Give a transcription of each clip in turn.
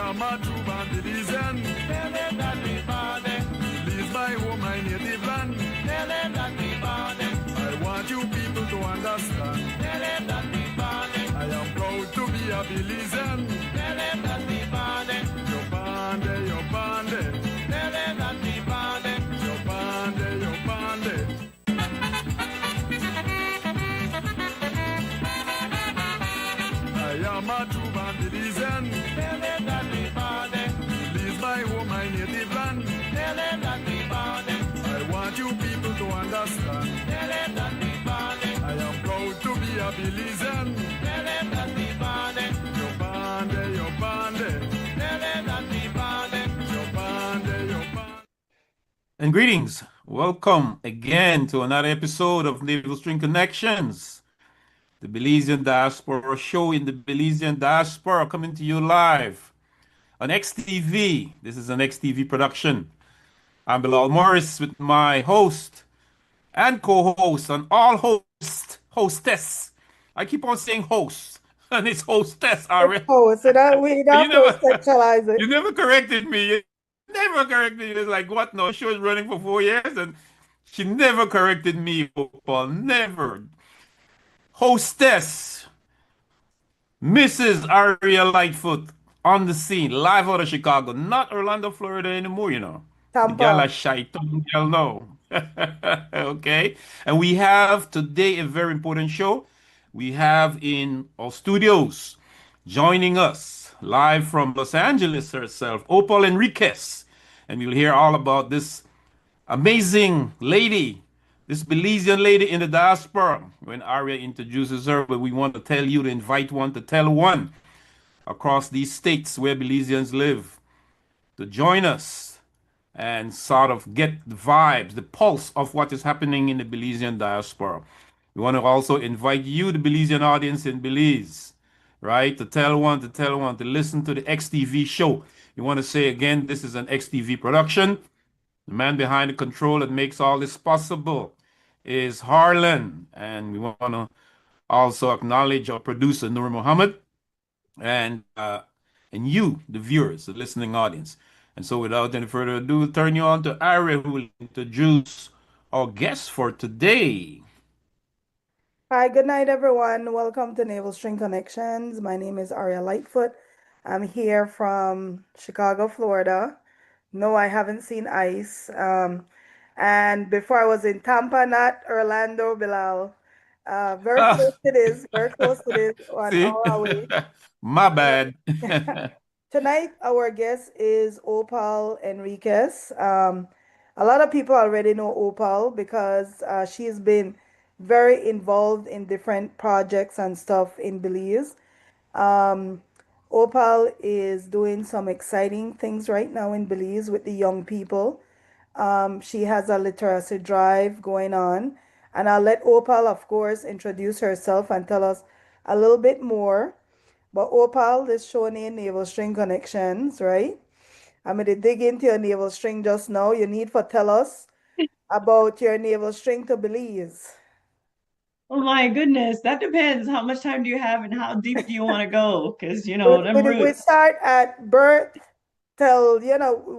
am a true born Belizean. Tell them that we born there. Belize my home, my native land. Tell them that we born there. I want you people to understand. Tell them that we born there. I am proud to be a Belizean. Tell them that we born there. You're born there, you're born there. Tell them that we born there. You're born there, you're born there. I am a true born Belizean. Tell them that we born there. Belize my home, my native land. Tell them that we born there. I want you people to understand. Tell them that we born there. I am proud to be a Belizean. Tell them that we born there. You're born there, you're born there. Tell them that we born there. You're born there, you're born. And greetings. Welcome again to another episode of Naval String Connections, the Belizean Diaspora show in the Belizean Diaspora, coming to you live on XTV. This is an XTV production. I'm Bilal Morris with my host and co-host and all hostess. I keep on saying host, and it's hostess, Aria. Oh, so that we don't You never- have to sexualize it. You never corrected me. You never corrected me. It's like, what? No, she was running for 4 years and she never corrected me, Paul. Never. Hostess, Mrs. ARIA Lightfoot, on the scene, live out of Chicago. Not Orlando, Florida anymore, you know. The Tampa. gal is shy, tongue gal no. Okay. And we have today a very important show. We have in our studios joining us live from Los Angeles herself, Opal Enriquez. And we'll hear all about this amazing lady, this Belizean lady in the diaspora. When Aria introduces her, but we want to tell you to invite one to tell one across these states where Belizeans live to join us and sort of get the vibes, the pulse of what is happening in the Belizean diaspora. We want to also invite you, the Belizean audience in Belize, right, to tell one, to listen to the XTV show. We want to say again, this is an XTV production. The man behind the control that makes all this possible is Harlan. And we want to also acknowledge our producer, Nur Muhammad, and you, the viewers, the listening audience. And so without any further ado, we'll turn you on to Aria, who will introduce our guest for today. Hi, good night, everyone. Welcome to Naval String Connections. My name is Aria Lightfoot. I'm here from Chicago, Florida. No, I haven't seen ice. And before I was in Tampa, not Orlando, Bilal. Very Ah, close to this, very close to this, an see? hour away. My bad. Tonight, our guest is Opal Enriquez. A lot of people already know Opal because she's been very involved in different projects and stuff in Belize. Um, Opal is doing some exciting things right now in Belize with the young people. She has a literacy drive going on. And I'll let Opal, of course, introduce herself and tell us a little bit more. But Opal, this show named Naval String Connections, right? I'm going to dig into your navel string just now. You need to tell us about your navel string to Belize. Oh my goodness, that depends. How much time do you have and how deep do you want to go? Because, you know, them We roots. start at birth till,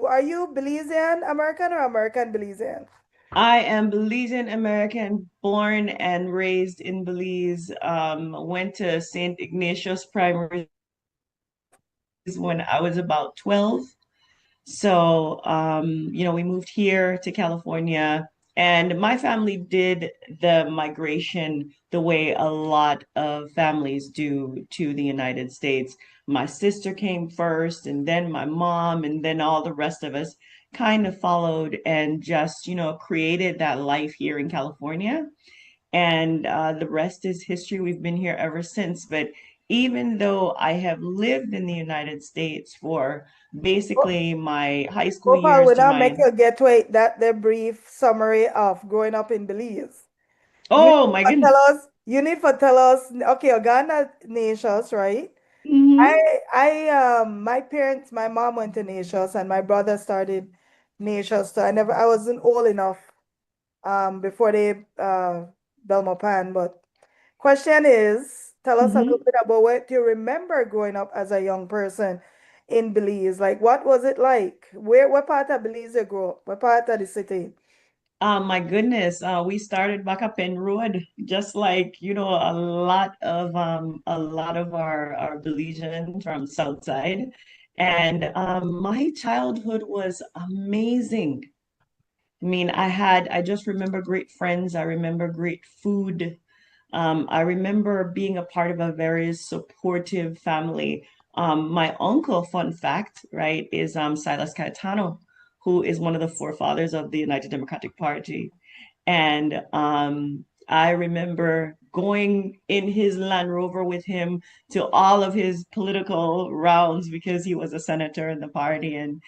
are you Belizean American or American Belizean? I am Belizean American, born and raised in Belize. Went to St. Ignatius Primary when I was about 12. So, we moved here to California, and my family did the migration the way a lot of families do to the United States. My sister came first, and then my mom, and then all the rest of us kind of followed and just, created that life here in California. And the rest is history. We've been here ever since. But even though I have lived in the United States for basically my high school Opal, years will to not make my you get to it, that the brief summary of growing up in Belize. oh my goodness. You need to tell us, okay, you're Ghana Nations, right? Mhm. My parents, my mom went to Nations and my brother started Nations. So I wasn't old enough before they Belmopan. But question is, tell us a little Mhm. bit about what you remember growing up as a young person in Belize? Like, what was it like? What part of Belize you grew up? What part of the city? My goodness, we started back up in Road, just like, a lot of our Belizeans from Southside. And my childhood was amazing. I mean, I just remember great friends. I remember great food. I remember being a part of a very supportive family. My uncle, fun fact, right, is Silas Caetano, who is one of the forefathers of the United Democratic Party. And I remember going in his Land Rover with him to all of his political rounds because he was a senator in the party. And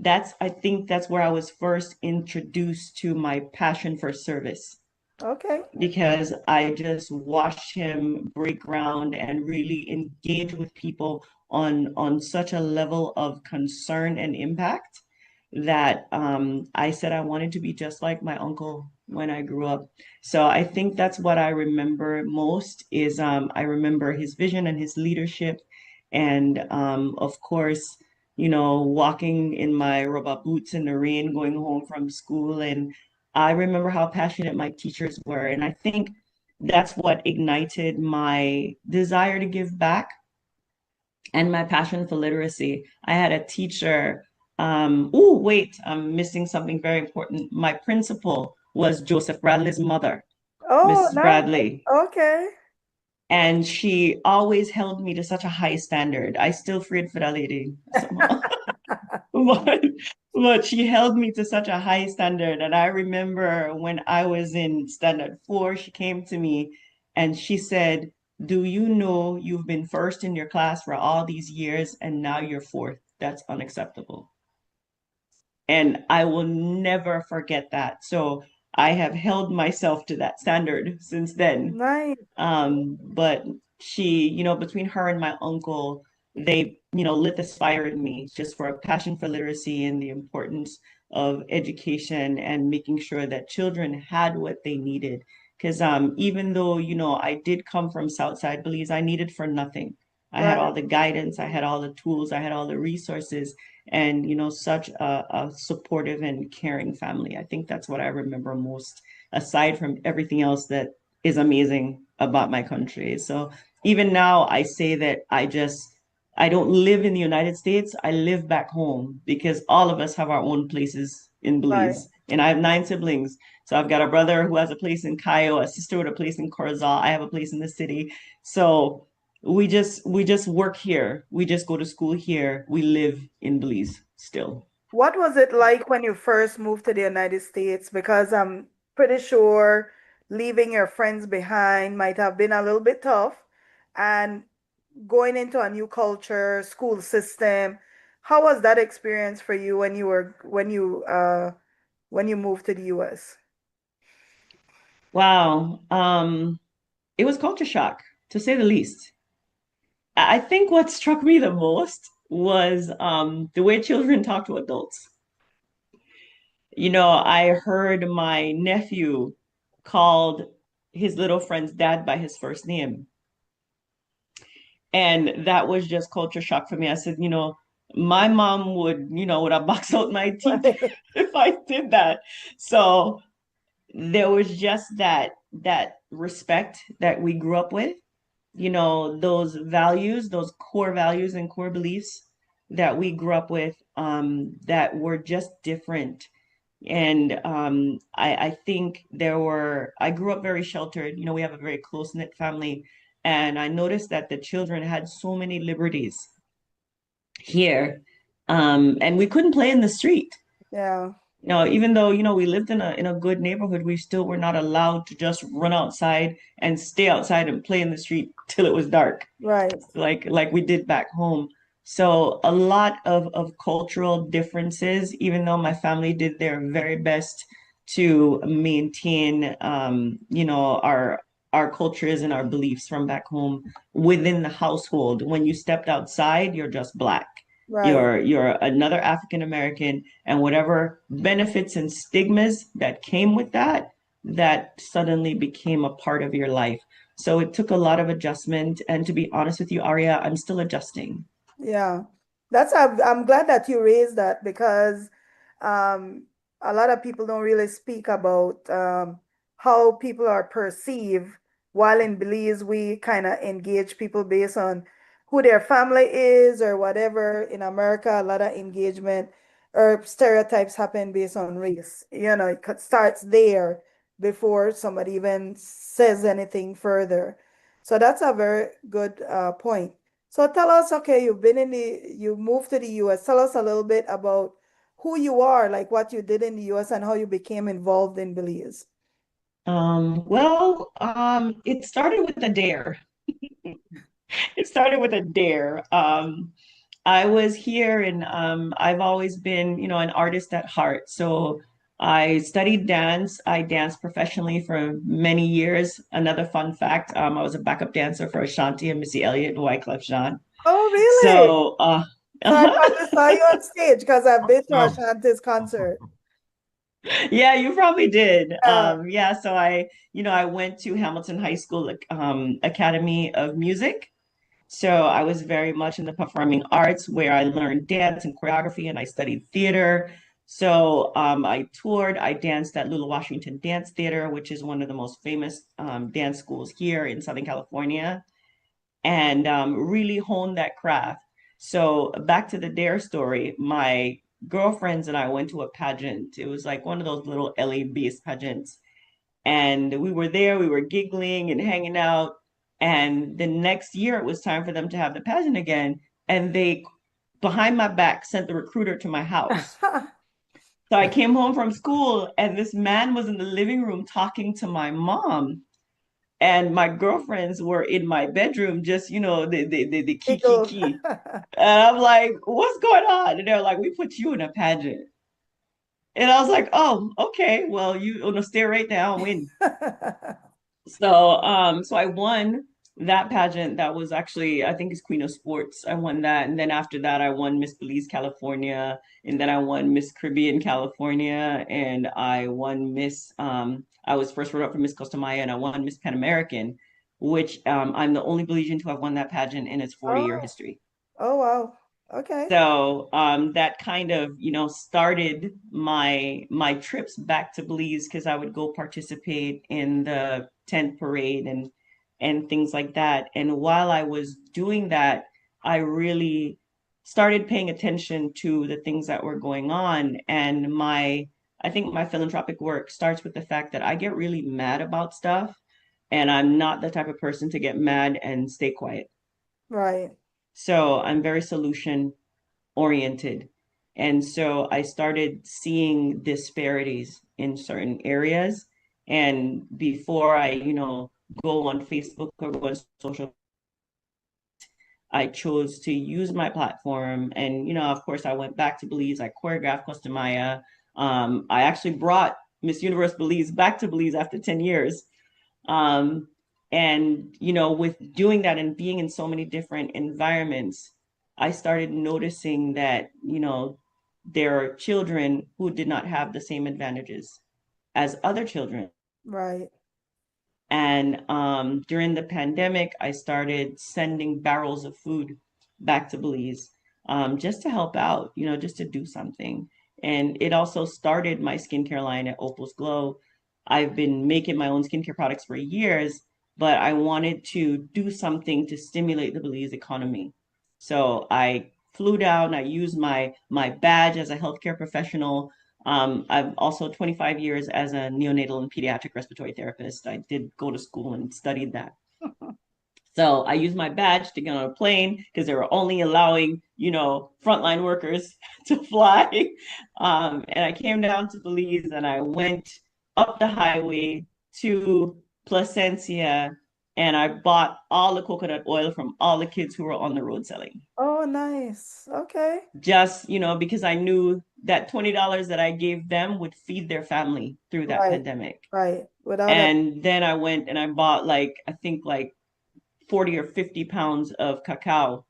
I think that's where I was first introduced to my passion for service, Okay. because I just watched him break ground and really engage with people on such a level of concern and impact that I said I wanted to be just like my uncle when I grew up. So I think that's what I remember most is I remember his vision and his leadership, and of course, walking in my rubber boots in the rain, going home from school, and I remember how passionate my teachers were. And I think that's what ignited my desire to give back and my passion for literacy. I had a teacher. Oh, wait, I'm missing something very important. My principal was Joseph Bradley's mother, Oh, Mrs. nice. Bradley. Okay. And she always held me to such a high standard. I still feared for that lady somehow. But, but she held me to such a high standard. And I remember when I was in standard 4, she came to me and she said, "Do you know you've been first in your class for all these years and now you're fourth? That's unacceptable." And I will never forget that. So I have held myself to that standard since then. Nice. But she, between her and my uncle, they, lit this fire in me just for a passion for literacy and the importance of education and making sure that children had what they needed. Because even though, I did come from Southside Belize, I needed for nothing. I had Right. all the guidance, I had all the tools, I had all the resources, and, such a supportive and caring family. I think that's what I remember most, aside from everything else that is amazing about my country. So even now, I say that I don't live in the United States. I live back home because all of us have our own places in Right. Belize. And I have 9 siblings. So I've got a brother who has a place in Cayo, a sister with a place in Corozal. I have a place in the city. So we just work here. We just go to school here. We live in Belize still. What was it like when you first moved to the United States? Because I'm pretty sure leaving your friends behind might have been a little bit tough, and going into a new culture, school system. How was that experience for you when you moved to the US? Wow. It was culture shock, to say the least. I think what struck me the most was the way children talk to adults. I heard my nephew called his little friend's dad by his first name. And that was just culture shock for me. I said, my mom would have boxed out my teeth if I did that. So there was just that respect that we grew up with, those values, those core values and core beliefs that we grew up with, that were just different. And I think I grew up very sheltered. We have a very close-knit family. And I noticed that the children had so many liberties here. And we couldn't play in the street. Yeah. Even though, we lived in a good neighborhood, we still were not allowed to just run outside and stay outside and play in the street till it was dark, Right. like we did back home. So a lot of cultural differences, even though my family did their very best to maintain, our cultures and our beliefs from back home within the household. When you stepped outside, you're just Black. Right. You're another African American, and whatever benefits and stigmas that came with that, that suddenly became a part of your life. So it took a lot of adjustment. And to be honest with you, Aria, I'm still adjusting. Yeah. I'm glad that you raised that because um, a lot of people don't really speak about how people are perceived. While in Belize, we kind of engage people based on who their family is or whatever. In America, a lot of engagement or stereotypes happen based on race. It starts there before somebody even says anything further. So that's a very good point. So tell us, okay, you moved to the US. Tell us a little bit about who you are, like what you did in the US and how you became involved in Belize. It started with a dare. It started with a dare. I was here and I've always been, an artist at heart. So I studied dance. I danced professionally for many years. Another fun fact, I was a backup dancer for Ashanti and Missy Elliott and Wyclef Jean. Oh, really? So, So I probably saw you on stage because I've been to Awesome. Ashanti's concert. yeah, you probably did. Yeah. Yeah, so I went to Hamilton High School, Academy of Music. So I was very much in the performing arts where I learned dance and choreography and I studied theater. So I toured, I danced at Lula Washington Dance Theater, which is one of the most famous dance schools here in Southern California, and really honed that craft. So back to the dare story, my girlfriends and I went to a pageant. It was like one of those little LA-based pageants. And we were there, we were giggling and hanging out. And the next year it was time for them to have the pageant again. And they, behind my back, sent the recruiter to my house. So I came home from school and this man was in the living room talking to my mom. And my girlfriends were in my bedroom, just, the key, Giggles. key. And I'm like, what's going on? And they're like, we put you in a pageant. And I was like, oh, okay, well, you want to stay right now and win. So I won that pageant. That was actually, I think it's Queen of Sports. I won that. And then after that, I won Miss Belize, California. And then I won Miss Caribbean, California. And I won I was first runner up for Miss Costa Maya and I won Miss Pan American, which I'm the only Belizean to have won that pageant in its 40-year Oh, history. oh wow. Okay. So that kind of, started my trips back to Belize because I would go participate in the tent parade and things like that. And while I was doing that, I really started paying attention to the things that were going on. And I think my philanthropic work starts with the fact that I get really mad about stuff, and I'm not the type of person to get mad and stay quiet. Right. So I'm very solution oriented. And so I started seeing disparities in certain areas. And before I, go on Facebook or go on social, I chose to use my platform. And, of course, I went back to Belize. I choreographed Costa Maya. I actually brought Miss Universe Belize back to Belize after 10 years. Um, and, with doing that and being in so many different environments, I started noticing that, there are children who did not have the same advantages as other children. Right. And during the pandemic, I started sending barrels of food back to Belize, just to help out, just to do something. And it also started my skincare line at Opal's Glow. I've been making my own skincare products for years, but I wanted to do something to stimulate the Belize economy. So I flew down, I used my badge as a healthcare professional. I've also 25 years as a neonatal and pediatric respiratory therapist. I did go to school and studied that. So I used my badge to get on a plane because they were only allowing, frontline workers to fly. And I came down to Belize and I went up the highway to Placencia and I bought all the coconut oil from all the kids who were on the road selling. Oh, nice. Okay. Just, because I knew that $20 that I gave them would feed their family through that Right. pandemic. Right. Without a And then I went and I bought I think 40 or 50 pounds of cacao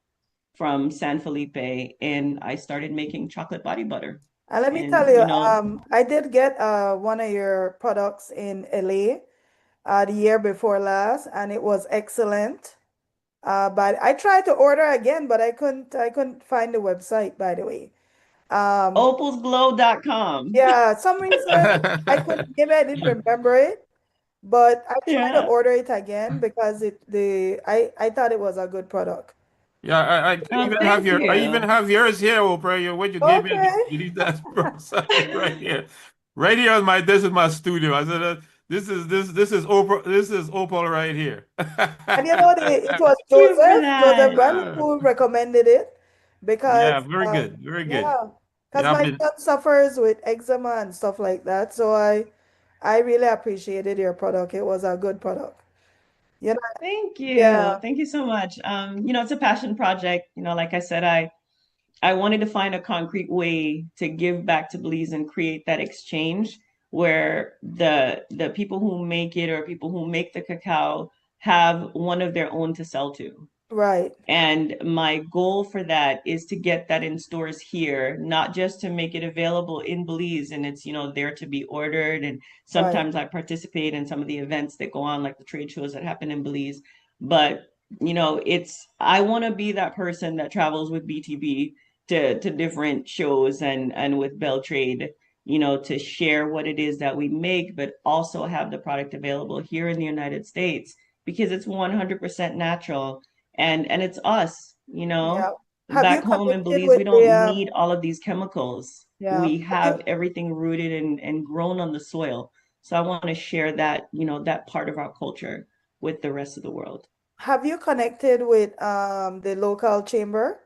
from San Felipe and I started making chocolate body butter. And let me tell And, you, I did get one of your products in LA the year before last, and it was excellent. But I tried to order again, but I couldn't find the website, by the way. Um, Opalsglow.com. yeah, some reason I couldn't, maybe I didn't remember it, but I tried to Yeah. order it again because I thought it was a good product. Yeah, I Oh, even have thank your I even you. have yours here, Oprah. What you gave me, Okay. you need that right here, right here on my this is my studio. I said this is Oprah, this is Opal right here. And you know, it was Thank you for Joseph that. Bradley who recommended it Yeah, because, very good, very good. yeah, because Yeah, I've my been son suffers with eczema and stuff like that. So I really appreciated your product. It was a good product. You know, Thank you. yeah, Thank you so much. It's a passion project. Like I said, I wanted to find a concrete way to give back to Belize and create that exchange where the people who make it or people who make the cacao have one of their own to sell to. right, And my goal for that is to get that in stores here, not just to make it available in Belize and it's, there to be ordered. And right, sometimes I participate in some of the events that go on, like the trade shows that happen in Belize. But, I want to be that person that travels with BTB to different shows and with Bell Trade, to share what it is that we make, but also have the product available here in the United States because it's 100% natural and it's us, yeah. Have you back home in connected Belize, with we the, don't need all of these chemicals. yeah, We have you have everything rooted and grown on the soil. So I want to share that, that part of our culture with the rest of the world. have you connected with the local chamber,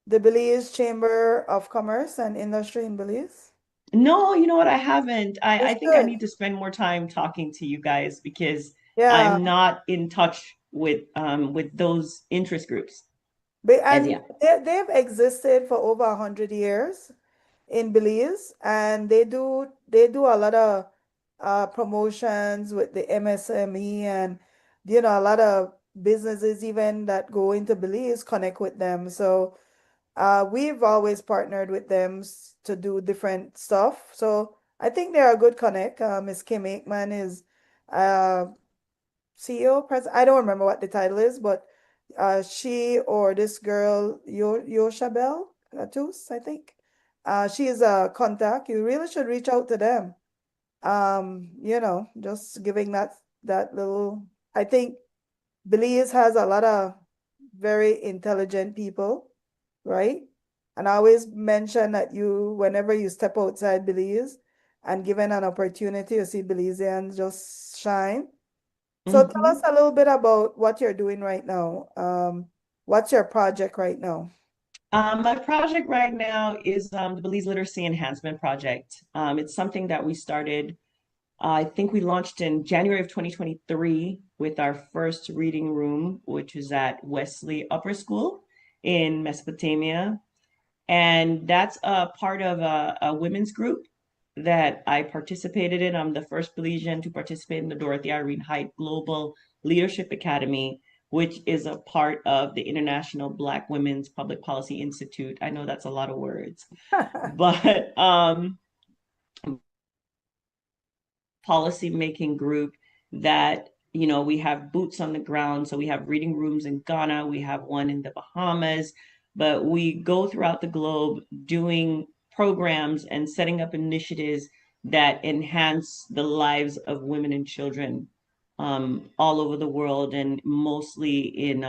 the Belize Chamber of Commerce and Industry in Belize? No, you know what? I haven't. I It's think I good. need to spend more time talking to you guys because Yeah. I'm not in touch with those interest groups as And yet. they've existed for over 100 years in Belize, and they do a lot of promotions with the MSME, and a lot of businesses even that go into Belize connect with them. So we've always partnered with them to do different stuff. So I think they're a good connect. Miss Kim Aikman is uh, CEO, president. I don't remember what the title is, but she or this girl, Yoshabel Tus, I think. She is a contact. You really should reach out to them. Just giving that little. I think Belize has a lot of very intelligent people, right? And I always mention that whenever you step outside Belize and given an opportunity, you see Belizeans just shine. So tell us Mhm. a little bit about what you're doing right now. What's your project right now? My project right now is the Belize Literacy Enhancement Project. It's something that we started, I think we launched in January of 2023 with our first reading room, which is at Wesley Upper School in Mesopotamia. And that's a part of a women's group that I participated in. I'm the first Belizean to participate in the Dorothy Irene Height Global Leadership Academy, which is a part of the International Black Women's Public Policy Institute. I know that's a lot of words, but policy making group that we have boots on the ground. So we have reading rooms in Ghana, we have one in the Bahamas, but we go throughout the globe doing programs and setting up initiatives that enhance the lives of women and children all over the world, and mostly in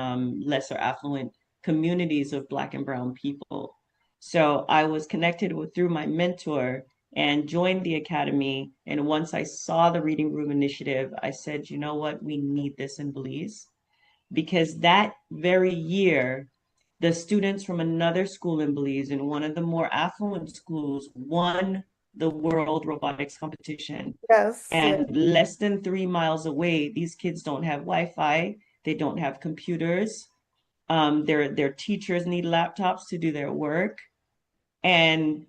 lesser affluent communities of Black and Brown people. So I was connected through my mentor and joined the academy. And once I saw the Reading Room Initiative, I said, you know what, we need this in Belize. Because that very year, the students from another school in Belize, in one of the more affluent schools, won the world robotics competition. Yes, yeah. And less than 3 miles away, these kids don't have Wi-Fi, they don't have computers. Their teachers need laptops to do their work. And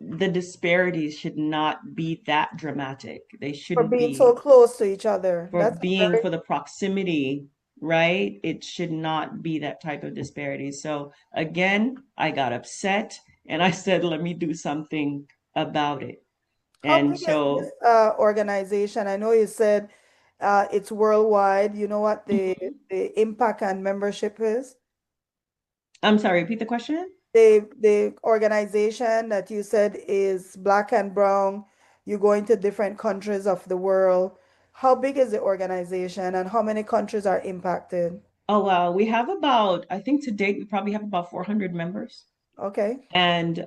the disparities should not be that dramatic. They For shouldn't being so be close to each other. That's a very, for the proximity, right? It should not be that type of disparity. So again, I got upset and I said, let me do something about it. how And big is this so organization? I know you said It's worldwide. You know what the impact and membership is? I'm sorry, repeat the question. The organization that you said is Black and Brown. You go into different countries of the world. How big is the organization and how many countries are impacted? Oh, wow. We have about, I think to date, we probably have about 400 members. Okay. And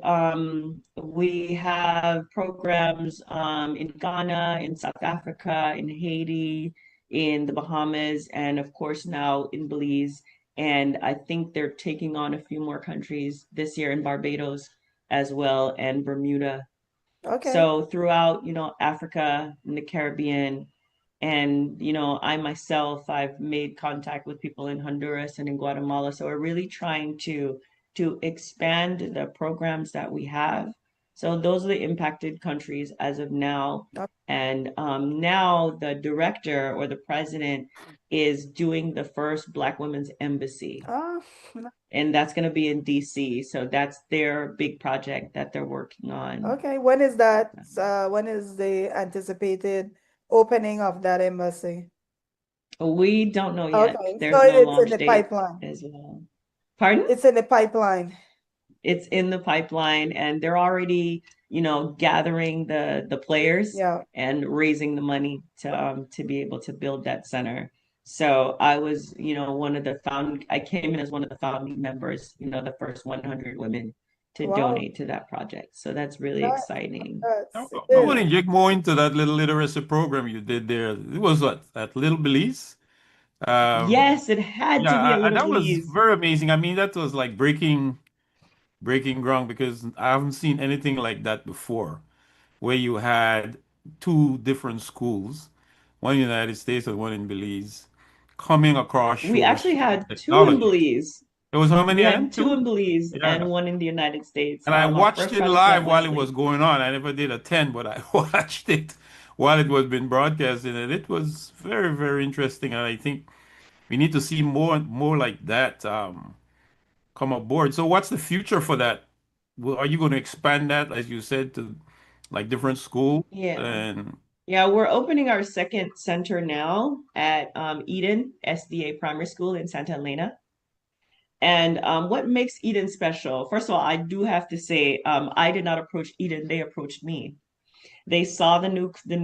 we have programs in Ghana, in South Africa, in Haiti, in the Bahamas, and of course now in Belize. And I think they're taking on a few more countries this year in Barbados as well, and Bermuda. Okay. So throughout, Africa and the Caribbean, and I myself, I've made contact with people in Honduras and in Guatemala. So we're really trying to expand the programs that we have. So those are the impacted countries as of now. Uh, And now the director or the president is doing the first Black Women's Embassy, Ah, and that's going to be in DC. So that's their big project that they're working on. okay. When is that? When is the anticipated opening of that embassy? We don't know yet. Okay. So There's no it's in launch the date pipeline. as well. Pardon? It's in the pipeline. It's in the pipeline, and they're already, gathering the players Yeah. and raising the money to be able to build that center. So I was, I came in as one of the founding members, the first 100 women to Wow. donate to that project. So that's really Congrats. exciting. Congrats. It I is. want to Yeah. inject more into that little literacy program you did there. It was what, at Little Belize? Um, Yes, it had to be yeah, a little that was Belize. very amazing. I mean, that was like breaking ground because I haven't seen anything like that before, where you had two different schools, one in the United States and one in Belize, coming across We shores actually sharing had two in technology. Belize. There was how We many of them? had two Two? in Belize Yeah. and one in the United States. And I Our watched first it project was at live while it was Wesley. going on. I never did attend, but I watched it while it was being broadcasted, and it was very, very interesting. And I think we need to see more like that come aboard. So, what's the future for that? Are you going to expand that, as you said, to like different schools? Yeah. And Yeah, we're opening our second center now at Eden SDA Primary School in Santa Elena. And what makes Eden special? First of all, I do have to say, I did not approach Eden, they approached me. They saw the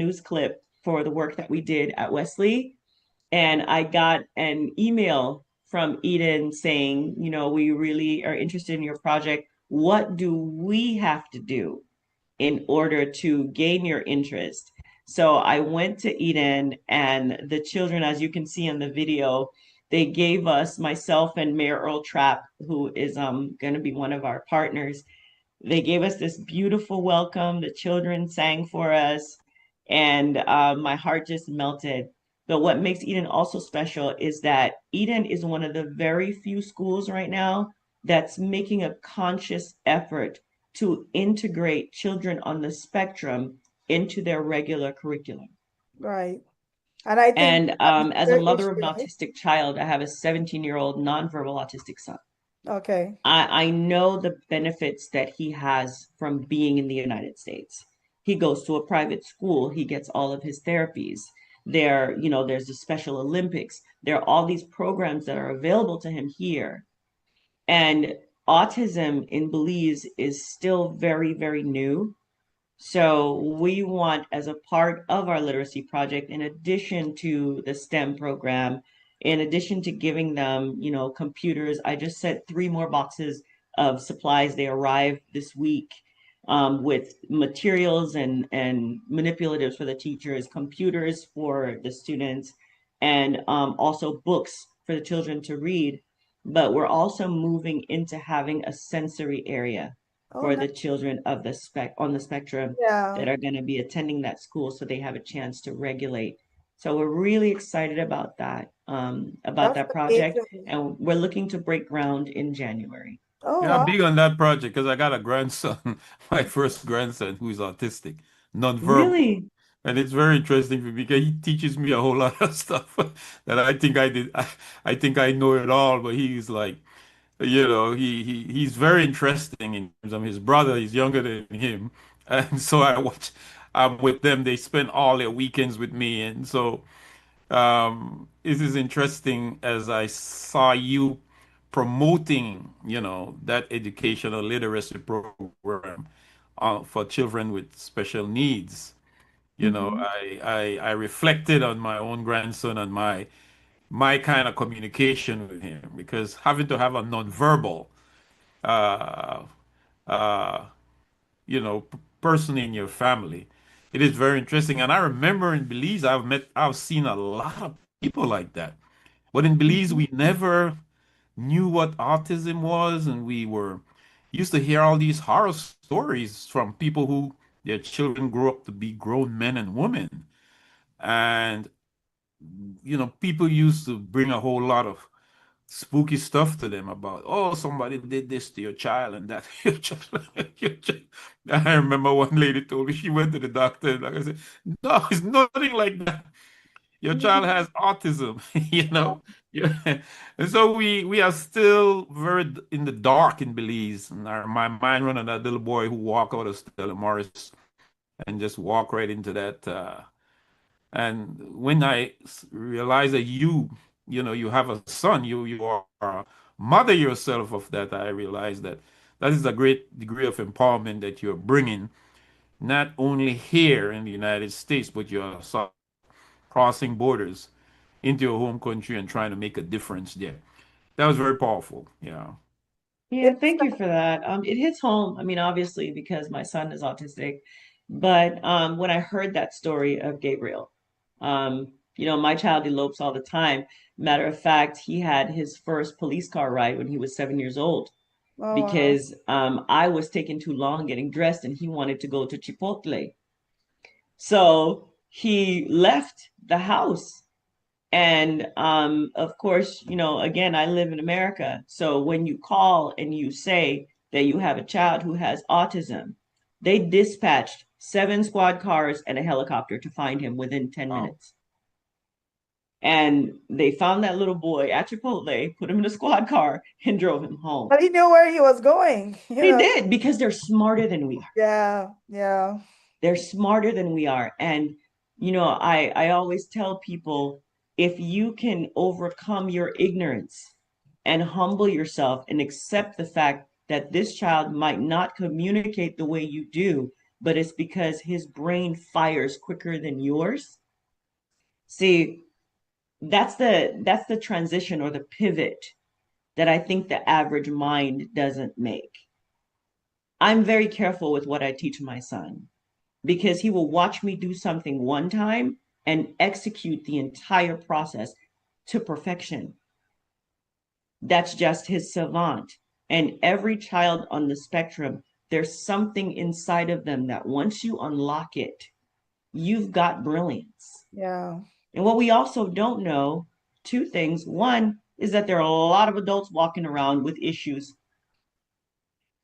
news clip for the work that we did at Wesley, and I got an email from Eden saying, we really are interested in your project. What do we have to do in order to gain your interest? So I went to Eden, and the children, as you can see in the video, they gave us, myself and Mayor Earl Trapp, who is going to be one of our partners, they gave us this beautiful welcome. The children sang for us, and my heart just melted. But what makes Eden also special is that Eden is one of the very few schools right now that's making a conscious effort to integrate children on the spectrum into their regular curriculum. Right. And I think And that's as a their mother of issue, an right? autistic child, I have a 17-year-old nonverbal autistic son. Okay. I know the benefits that he has from being in the United States. He goes to a private school, he gets all of his therapies. There's the Special Olympics. There are all these programs that are available to him here. And autism in Belize is still very, very new. So we want, as a part of our literacy project, in addition to the STEM program, in addition to giving them, computers, I just sent three more boxes of supplies. They arrived this week with materials and manipulatives for the teachers, computers for the students, and also books for the children to read. But we're also moving into having a sensory area Oh, for nice. the children of the on the spectrum Yeah. that are going to be attending that school, so they have a chance to regulate. So we're really excited about That's that project, amazing. and we're looking to break ground in January. Oh, yeah, I'm wow. big on that project because I got a grandson, my first grandson, who is autistic, nonverbal. Really? And it's very interesting for me because he teaches me a whole lot of stuff that I think I did. I think I know it all, but he's like, he's very interesting in terms of his brother. He's younger than him, and so I'm with them. They spend all their weekends with me, and so It is interesting as I saw you promoting, that educational literacy program for children with special needs. Hmm. I reflected on my own grandson and my kind of communication with him because having to have a nonverbal, uh, uh, person in your family, it is very interesting. And I remember in Belize, I've seen a lot of people like that. But in Belize, Hmm. we never knew what autism was, and we were used to hear all these horror stories from people who their children grew up to be grown men and women. And people used to bring a whole lot of spooky stuff to them about, oh, somebody did this to your child and that. Your child. I remember one lady told me she went to the doctor, and like I said, no, it's nothing like that. Your child has autism, you know. Yeah. And so we are still very in the dark in Belize. And my mind run on that little boy who walked out of Stella Morris and just walk right into that. And when I realized that you have a son, you are a mother yourself of that, I realized that that is a great degree of empowerment that you're bringing, not only here in the United States, but you're crossing borders into your home country and trying to make a difference there. That was very powerful. Yeah. Yeah, It's thank you for that. It hits home. I mean, obviously, because my son is autistic, but when I heard that story of Gabriel, my child elopes all the time. Matter of fact, he had his first police car ride when he was 7 years old oh wow. because I was taking too long getting dressed and he wanted to go to Chipotle. So he left the house. And of course, again, I live in America. So when you call and you say that you have a child who has autism, they dispatched 7 squad cars and a helicopter to find him within 10 Wow. minutes. And they found that little boy at Chipotle, put him in a squad car, and drove him home. But he knew where he was going, They did because they're smarter than we are. Yeah, yeah. They're smarter than we are. And, I always tell people if you can overcome your ignorance and humble yourself and accept the fact that this child might not communicate the way you do, but it's because his brain fires quicker than yours. See, that's the transition or the pivot that I think the average mind doesn't make. I'm very careful with what I teach my son because he will watch me do something one time and execute the entire process to perfection. That's just his savant. And every child on the spectrum, there's something inside of them that once you unlock it, you've got brilliance. Yeah. And what we also don't know, two things. One is that there are a lot of adults walking around with issues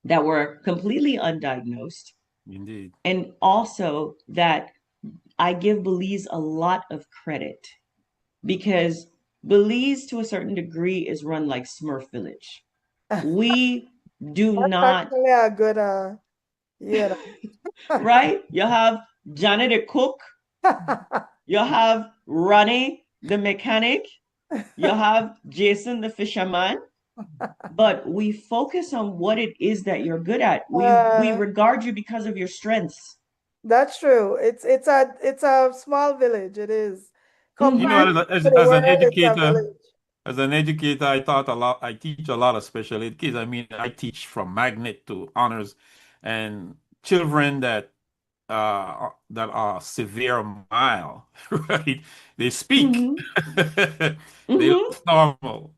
that were completely undiagnosed. Indeed. And also that I give Belize a lot of credit because Belize, to a certain degree, is run like Smurf Village. We do That's not, actually a good you know. right? You have Johnny the cook, you have Ronnie the mechanic, you have Jason the fisherman, but we focus on what it is that you're good at. We Uh, regard you because of your strengths. that's true. It's a small village. It is. You know, Compared Mm-hmm. to the as an world, it's a educator, village. I taught a lot. I teach a lot of special ed kids. I mean, I teach from magnet to honors, and children that are severe mild, right? They speak. Mm-hmm. They Mm-hmm. look normal,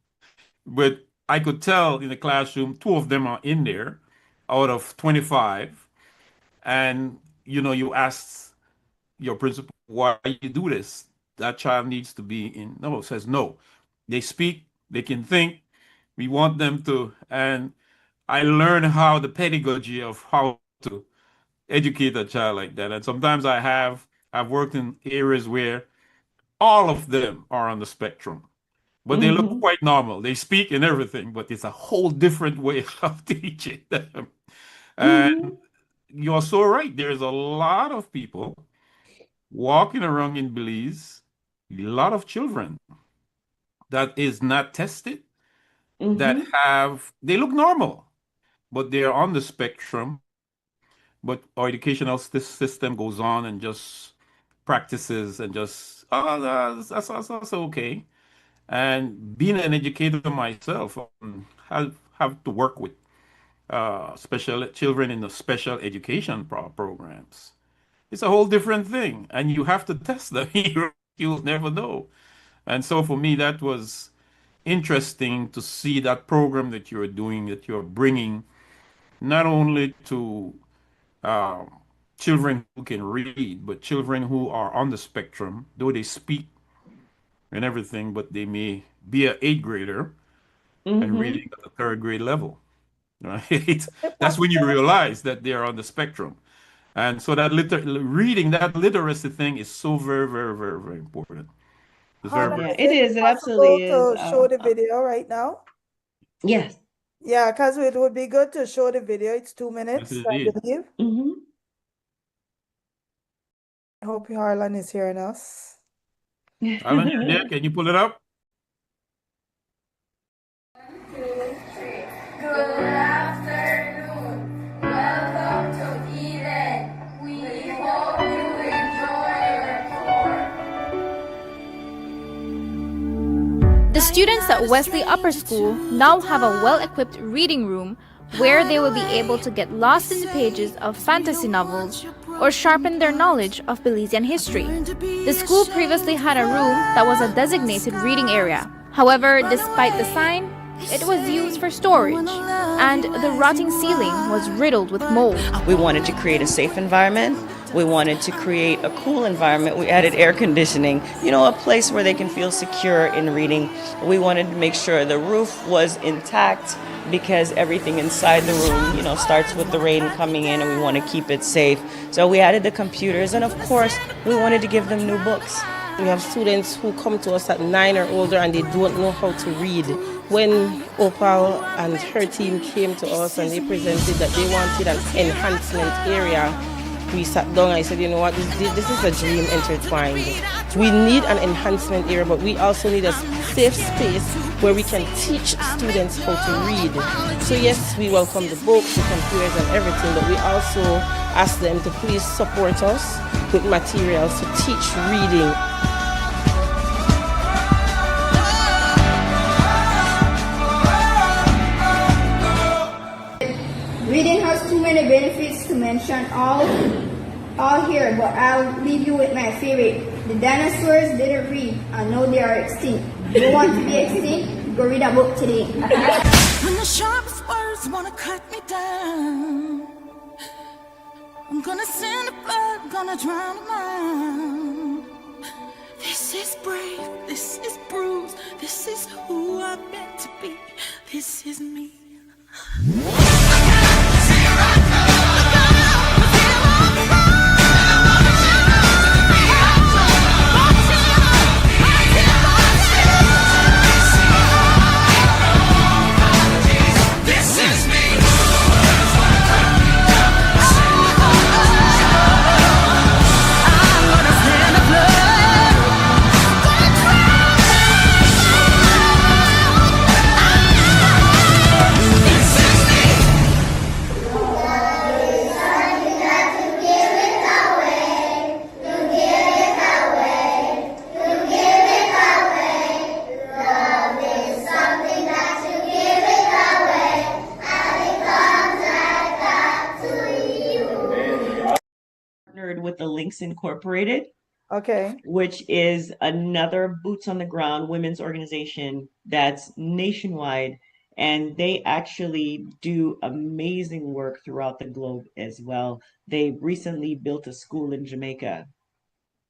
but I could tell in the classroom, two of them are in there out of 25, and you ask your principal, why you do this? That child needs to be in. No, says no. They speak, they can think. We want them to. And I learn how the pedagogy of how to educate a child like that. And sometimes I've worked in areas where all of them are on the spectrum, but they look Mm-hmm. quite normal. They speak and everything, but it's a whole different way of teaching them. And Mm-hmm. you're so right. There's a lot of people walking around in Belize. lot of children that is not tested that Mm-hmm. they look normal, but they're on the spectrum. But our educational system goes on and just practices and just, oh, that's okay. And being an educator myself, have to work with special children in the special education programs. It's a whole different thing, and you have to test them. You'll never know. And so for me, that was interesting to see that program that you're doing, that you're bringing not only to um, children who can read, but children who are on the spectrum, though they speak and everything, but they may be an eighth grader and Mm-hmm. reading at the third grade level, right? That's when you realize that they're on the spectrum. And so that reading, that literacy thing is so very, very, very, very important. It's very, Hannah, very Yeah, is it important. it is. It possible absolutely is. to show the video right now? Yes. Yeah, because it would be good to show the video. It's 2 Yes, minutes, I indeed. believe. Mm-hmm. I hope Harlan is hearing us. Alan, you're there. Can you pull it up? Good afternoon. Welcome to Eden. We hope you enjoy your tour. The students at Wesley Upper School now have a well-equipped reading room where they will be able to get lost in the pages of fantasy novels or sharpen their knowledge of Belizean history. The school previously had a room that was a designated reading area. However, despite the sign, it was used for storage, and the rotting ceiling was riddled with mold. We wanted to create a safe environment. We wanted to create a cool environment. We added air conditioning, a place where they can feel secure in reading. We wanted to make sure the roof was intact because everything inside the room, starts with the rain coming in, and we want to keep it safe. So we added the computers, and of course, we wanted to give them new books. We have students who come to us at 9 or older and they don't know how to read. When Opal and her team came to us and they presented that they wanted an enhancement area, we sat down and I said, you know what, this is a dream intertwined. We need an enhancement area, but we also need a safe space where we can teach students how to read. So yes, we welcome the books, the computers and everything, but we also ask them to please support us with materials to teach reading. Reading has too many benefits to mention all here, but I'll leave you with my favorite. The dinosaurs didn't read, and now they are extinct. You want to be extinct? Go read a book today. When the sharpest words wanna cut me down, I'm gonna send the blood, gonna drown them out. This is brave, this is bruised, this is who I'm meant to be, this is me. With the Links Incorporated, Okay. which is another boots on the ground women's organization that's nationwide, and they actually do amazing work throughout the globe as well. They recently built a school in Jamaica.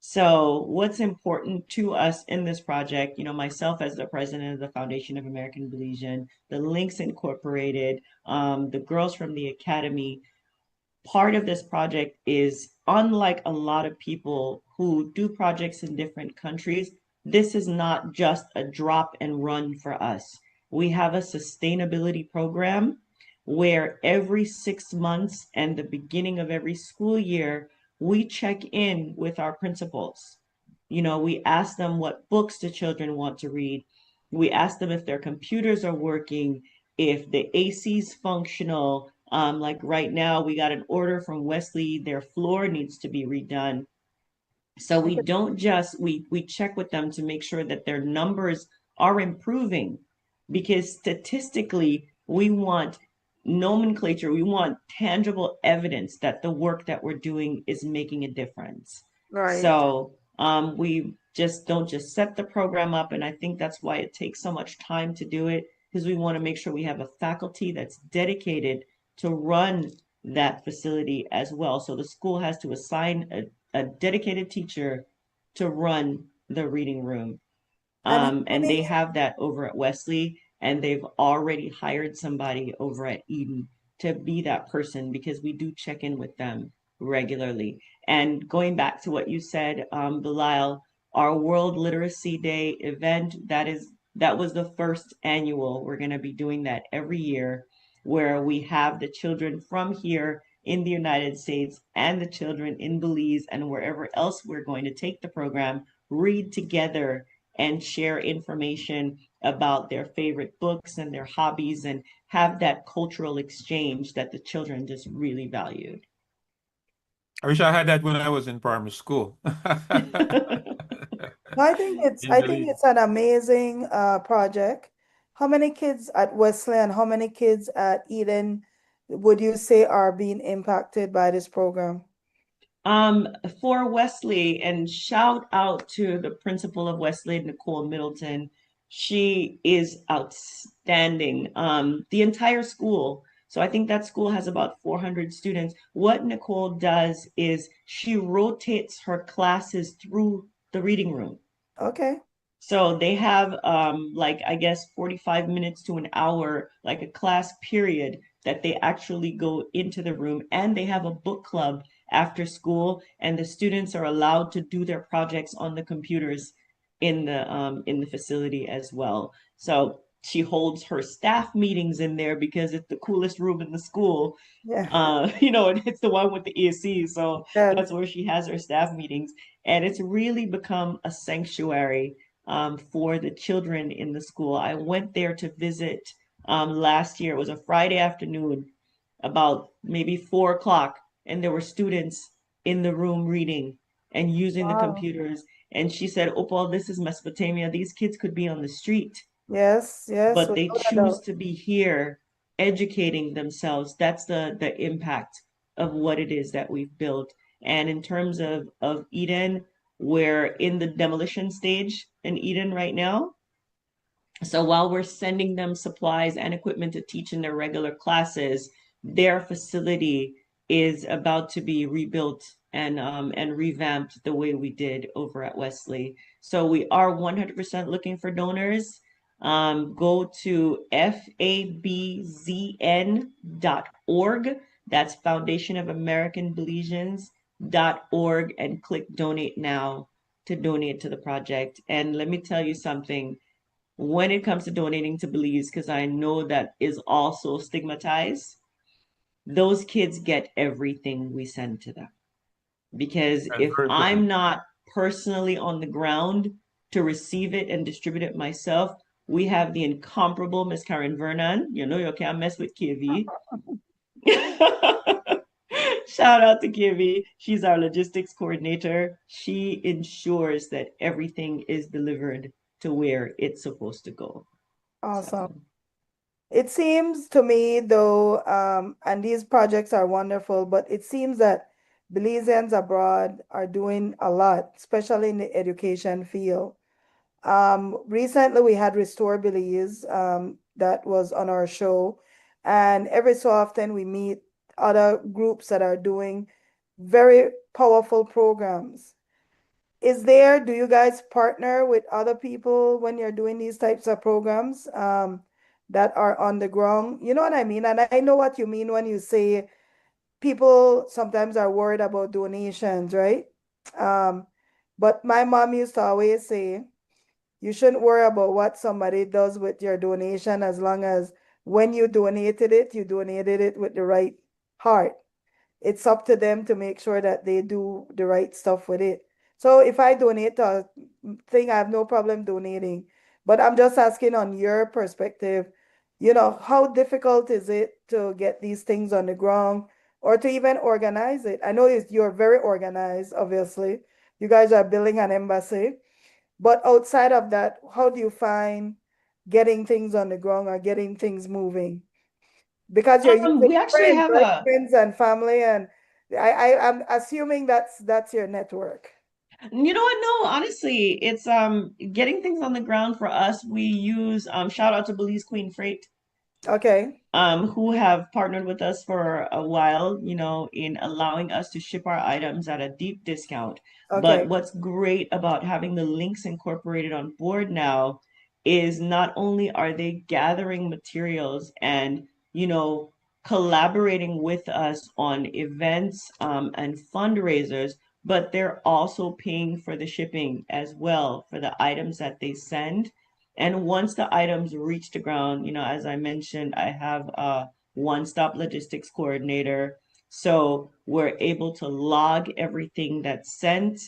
So what's important to us in this project, myself as the president of the Foundation of American Belizean, the Links Incorporated, the girls from the Academy, part of this project is, unlike a lot of people who do projects in different countries, this is not just a drop and run for us. We have a sustainability program where every 6 months and the beginning of every school year, we check in with our principals. We ask them what books the children want to read. We ask them if their computers are working, if the AC's functional. Like right now, we got an order from Wesley, their floor needs to be redone. So we don't just we check with them to make sure that their numbers are improving, because statistically we want nomenclature, we want tangible evidence that the work that we're doing is making a difference. Right. So we just don't just set the program up, and I think that's why it takes so much time to do it, because we want to make sure we have a faculty that's dedicated to run that facility as well. So the school has to assign a dedicated teacher to run the reading room. And they have that over at Wesley, and they've already hired somebody over at Eden to be that person, because we do check in with them regularly. And going back to what you said, Bilal, our World Literacy Day event, that was the first annual. We're going to be doing that every year, where we have the children from here in the United States and the children in Belize and wherever else we're going to take the program read together and share information about their favorite books and their hobbies, and have that cultural exchange that the children just really valued. I wish I had that when I was in primary school. I think it's an amazing project. How many kids at Wesley and how many kids at Eden would you say are being impacted by this program? For Wesley, and shout out to the principal of Wesley, Nicole Middleton. She is outstanding. The entire school. So I think that school has about 400 students. What Nicole does is she rotates her classes through the reading room. Okay. So they have like, I guess 45 minutes to an hour, like a class period, that they actually go into the room, and they have a book club after school, and the students are allowed to do their projects on the computers in the facility as well. So she holds her staff meetings in there because it's the coolest room in the school. Yeah. And it's the one with the AC. So Yeah. that's where she has her staff meetings. And it's really become a sanctuary for the children in the school. I went there to visit last year. It was a Friday afternoon, about maybe 4 o'clock, and there were students in the room reading and using the Wow. computers. And she said, Opal, this is Mesopotamia. These kids could be on the street, Yes, but they without a choose doubt. to be here educating themselves. That's the impact of what it is that we've built. And in terms of Eden, we're in the demolition stage in Eden right now. So while we're sending them supplies and equipment to teach in their regular classes, their facility is about to be rebuilt and revamped the way we did over at Wesley. So we are 100% looking for donors. Go to fabzn.org. That's Foundation of American Belizeans.org, and click donate now to donate to the project. And let me tell you something, when it comes to donating to Belize, because I know that is also stigmatized, those kids get everything we send to them. Because That's if very I'm important. not personally on the ground to receive it and distribute it myself, we have the incomparable Miss Karen Vernon. You can't mess with KV. Shout out to Kivi. She's our logistics coordinator. She ensures that everything is delivered to where it's supposed to go. Awesome. So, It seems to me, though, and these projects are wonderful, but it seems that Belizeans abroad are doing a lot, especially in the education field. Recently, we had Restore Belize that was on our show, and every so often we meet other groups that are doing very powerful programs. Do you guys partner with other people when you're doing these types of programs that are on the ground? You know what I mean? And I know what you mean when you say people sometimes are worried about donations, right? But my mom used to always say, you shouldn't worry about what somebody does with your donation, as long as when you donated it with the right heart. It's up to them to make sure that they do the right stuff with it. So if I donate a thing, I have no problem donating. But I'm just asking on your perspective, how difficult is it to get these things on the ground or to even organize it? I know you're very organized, obviously. You guys are building an embassy. But outside of that, how do you find getting things on the ground or getting things moving? Because you're using We actually friends, have right? a Friends and family, and I'm assuming that's your network. You know what? No, honestly, it's getting things on the ground for us. We use shout out to Belize Queen Freight, Okay, who have partnered with us for a while, in allowing us to ship our items at a deep discount. But okay, what's great about having the links incorporated on board now is not only are they gathering materials and, you know, collaborating with us on events and fundraisers, but they're also paying for the shipping as well for the items that they send. And once the items reach the ground, as I mentioned, I have a one-stop logistics coordinator. So we're able to log everything that's sent.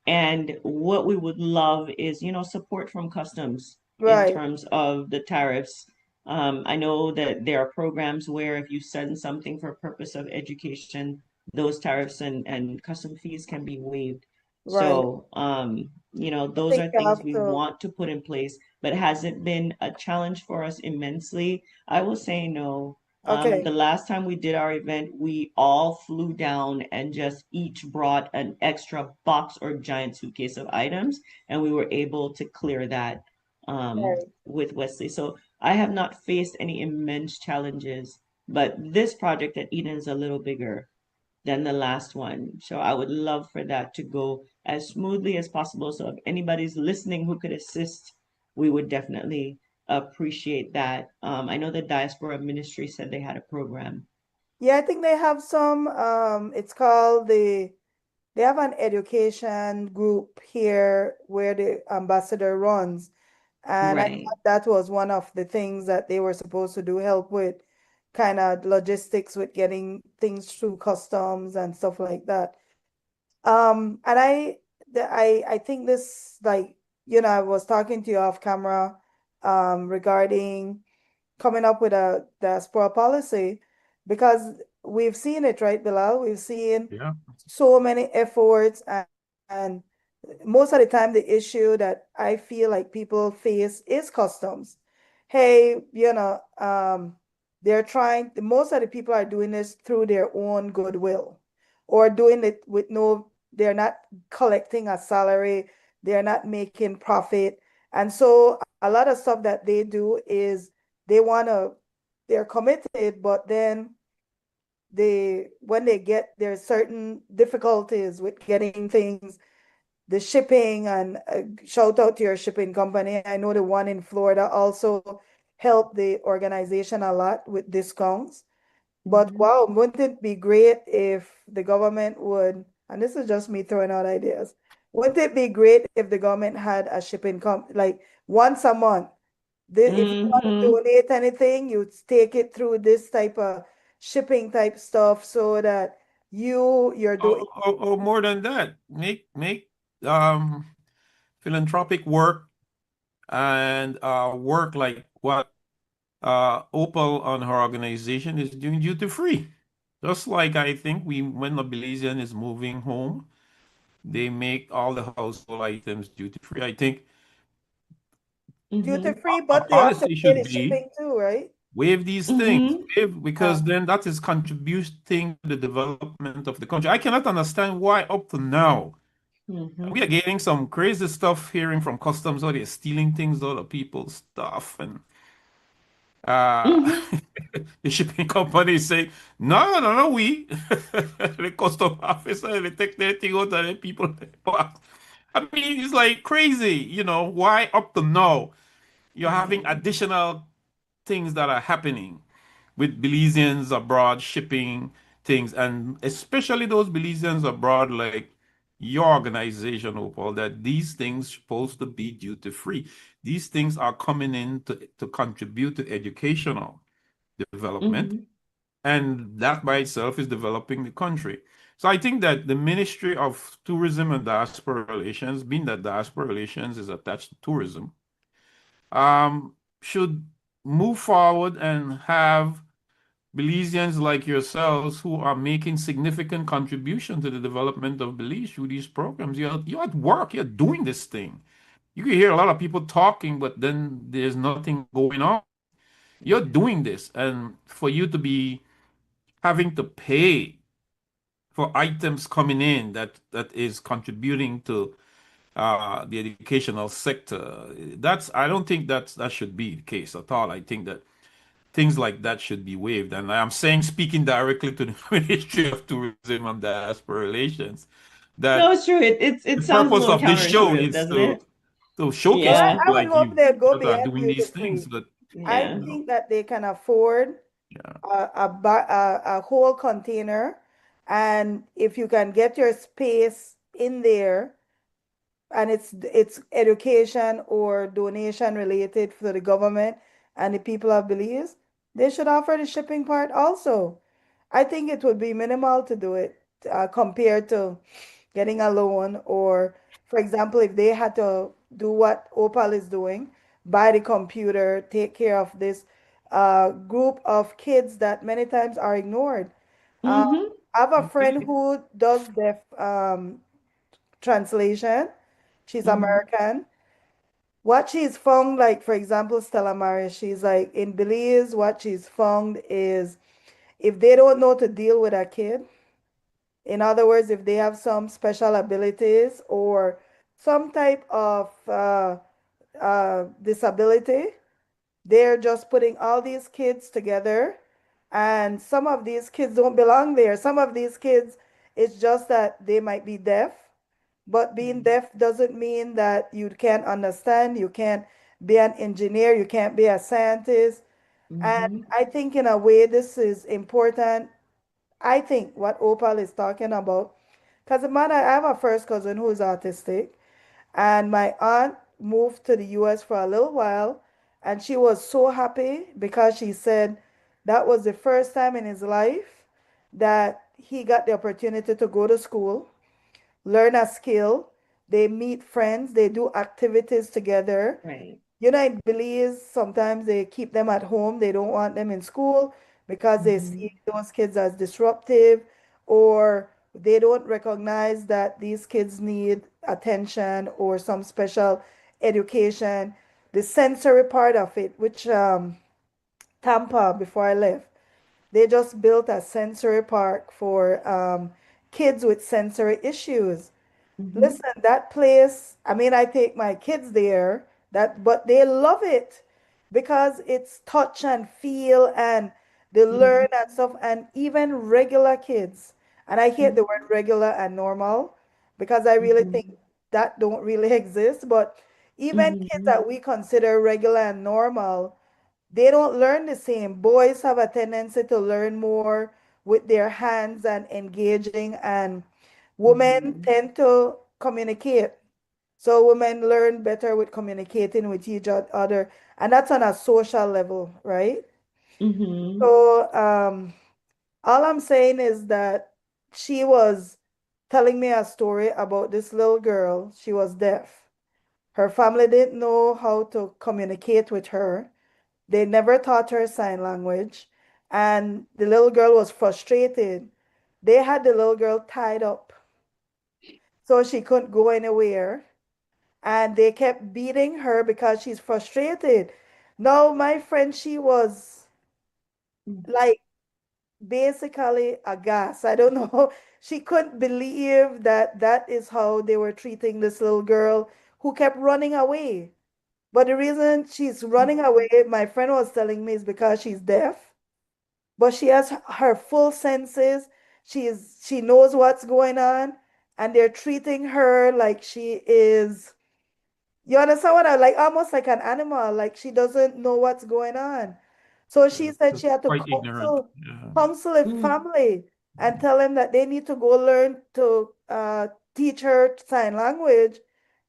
And what we would love is, support from customs in right, terms of the tariffs. I know that there are programs where if you send something for purpose of education, those tariffs and custom fees can be waived. right. So, I those think are you things have we to. want to put in place, but has it been a challenge for us immensely? I will say no. The Okay, last time we did our event, we all flew down and just each brought an extra box or giant suitcase of items, and we were able to clear that right. with Wesley. So I have not faced any immense challenges, but this project at Eden is a little bigger than the last one. So I would love for that to go as smoothly as possible. So if anybody's listening who could assist, we would definitely appreciate that. I know the Diaspora Ministry said they had a program. Yeah, I think they have some. It's called They have an education group here where the ambassador runs. And I Right. thought that was one of the things that they were supposed to do, help with kind of logistics with getting things through customs and stuff like that. And I think this, like, I was talking to you off camera, regarding coming up with a diaspora policy because we've seen it, right, Bilal? We've seen Yeah. so many efforts, and most of the time the issue that I feel like people face is customs. Hey, they're trying, most of the people are doing this through their own goodwill or doing it with they're not collecting a salary, they're not making profit. And so a lot of stuff that they do is they want to, they're committed, but then when they get, there's certain difficulties with getting things, the shipping, and shout out to your shipping company. I know the one in Florida also helped the organization a lot with discounts. But Mhm. wow, wouldn't it be great if the government would, and this is just me throwing out ideas, wouldn't it be great if the government had a shipping like once a month? If you want to Hmm. donate anything, you take it through this type of shipping type stuff so that you're doing. Or more than that, make um philanthropic work and work like what Opal on her organization is doing duty free. Just like I think when a Belizean is moving home, they make all the household items duty free. I think Duty Hmm. free, a but you have to policy pay should the be shipping too, right? waive these things, Hmm. waive, because Uh, then that is contributing to the development of the country. I cannot understand why up to now we Hmm. are getting some crazy stuff hearing from customs how they're stealing things out of people's stuff and uh Hmm. the shipping company say no we the custom officer they take their thing out of the people box. I mean it's like crazy, why up to now you're having Right. additional things that are happening with Belizeans abroad shipping things, and especially those Belizeans abroad, like your organization, Opal, that these things supposed to be duty free. These things are coming in to contribute to educational development, Hmm. and that by itself is developing the country. So I think that the Ministry of Tourism and Diaspora Relations, being that diaspora relations is attached to tourism, should move forward and have Belizeans like yourselves who are making significant contribution to the development of Belize through these programs. You're at work, you're doing this thing. You can hear a lot of people talking, but then there's nothing going on. You're doing this, and for you to be having to pay for items coming in that is contributing to the educational sector, I don't think that should be the case at all. I think that things like that should be waived. And I'm saying, speaking directly to the Ministry of Tourism and Diaspora Relations, No, that it's true. It the sounds a purpose little of this show counterintuitive, is doesn't it? to showcase Well, Yeah. people I would like hope you they'd go that are beyond doing these duty things. free. But I Yeah. think that they can afford yeah, a whole container, and if you can get your space in there, and it's education or donation related for the government and the people of Belize, they should offer the shipping part also. I think it would be minimal to do it compared to getting a loan, or, for example, if they had to do what Opal is doing, buy the computer, take care of this group of kids that many times are ignored. Um, Mm-hmm. I have a friend okay, who does deaf translation. She's Mm-hmm. American. What she's found, like for example, Stella Maris, she's like in Belize, what she's found is if they don't know to deal with a kid, in other words, if they have some special abilities or some type of disability, they're just putting all these kids together. And some of these kids don't belong there. Some of these kids, it's just that they might be deaf, but being deaf doesn't mean that you can't understand, you can't be an engineer, you can't be a scientist. And Mm-hmm. I think in a way this is important. I think what Opal is talking about, because I have a first cousin who is autistic, and my aunt moved to the US for a little while, and she was so happy because she said that was the first time in his life that he got the opportunity to go to school, learn a skill. They meet friends, they do activities together. Right. You know, in Belize, sometimes they keep them at home. They don't want them in school because they Mm-hmm. see those kids as disruptive, or they don't recognize that these kids need attention or some special education. The sensory part of it, which Tampa, before I left, they just built a sensory park for kids with sensory issues. Mm-hmm. Listen, that place, I mean, I take my kids there, but they love it because it's touch and feel, and they Mm-hmm. learn and stuff, and even regular kids. And I hate the word regular and normal because I really think Mm-hmm. that don't really exist, but even kids Mm-hmm. that we consider regular and normal, they don't learn the same. Boys have a tendency to learn more with their hands and engaging, and women Mm-hmm. tend to communicate. So women learn better with communicating with each other, and that's on a social level, right? Mm-hmm. So all I'm saying is that she was telling me a story about this little girl. She was deaf. Her family didn't know how to communicate with her. They never taught her sign language, and the little girl was frustrated. They had the little girl tied up so she couldn't go anywhere, and they kept beating her because she's frustrated. Now, my friend, she was like basically aghast. I don't know. She couldn't believe that that is how they were treating this little girl who kept running away. But the reason she's running away, my friend was telling me, is because she's deaf, but she has her full senses. She knows what's going on, and they're treating her like she is, you understand what I like, almost like an animal, like she doesn't know what's going on. So she said she had to quite ignorant. Yeah. counsel a Mm-hmm. family and tell them that they need to go learn to teach her sign language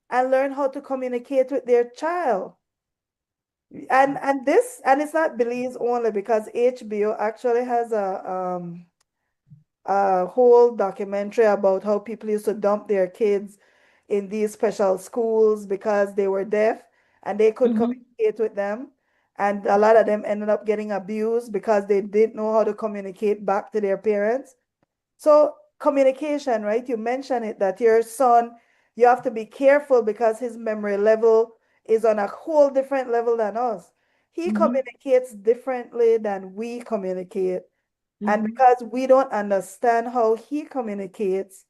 and learn how to communicate with their child. And it's not Belize only, because HBO actually has a whole documentary about how people used to dump their kids in these special schools because they were deaf and they could Mm-hmm. communicate with them. And a lot of them ended up getting abused because they didn't know how to communicate back to their parents. So, communication, right? You mentioned it that your son, you have to be careful because his memory level is on a whole different level than us. He Mm-hmm. communicates differently than we communicate. And Mm-hmm. because we don't understand how he communicates,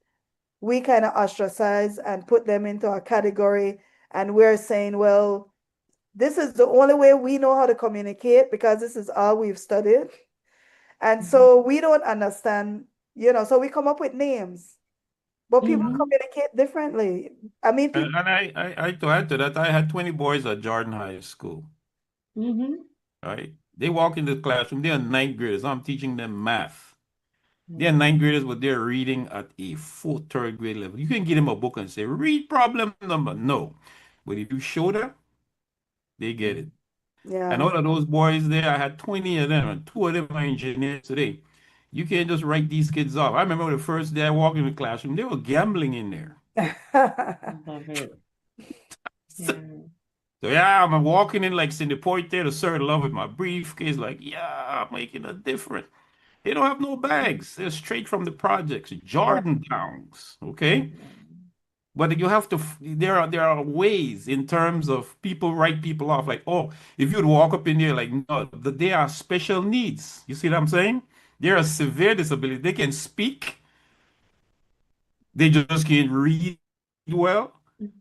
we kind of ostracize and put them into a category. And we're saying, well, this is the only way we know how to communicate because this is all we've studied. And so we don't understand, so we come up with names, but people Mm-hmm. communicate differently. I mean, people, And to add to that, I had 20 boys at Jordan High School, Mm-hmm. right? They walk into the classroom, they're ninth graders. I'm teaching them math. They're ninth graders, but they're reading at a full third grade level. You can give them a book and say, read problem number. No. But if you show them, they get it. And yeah. all of those boys there, I had 20 of them, and two of them are engineers today. You can't just write these kids off. I remember the first day I walked in the classroom, they were gambling in there. Love it. So, Yeah. yeah, I'm walking in like Cindy Poitier, the sir in love with my briefcase, like, yeah, I'm making a difference. They don't have no bags. They're straight from the projects, Yeah. Jordan Towns, okay? But you have to, there are ways in terms of people write people off. Like, oh, if you'd walk up in there, like, no, they are special needs. You see what I'm saying? They're a severe disability. They can speak, they just can't read well.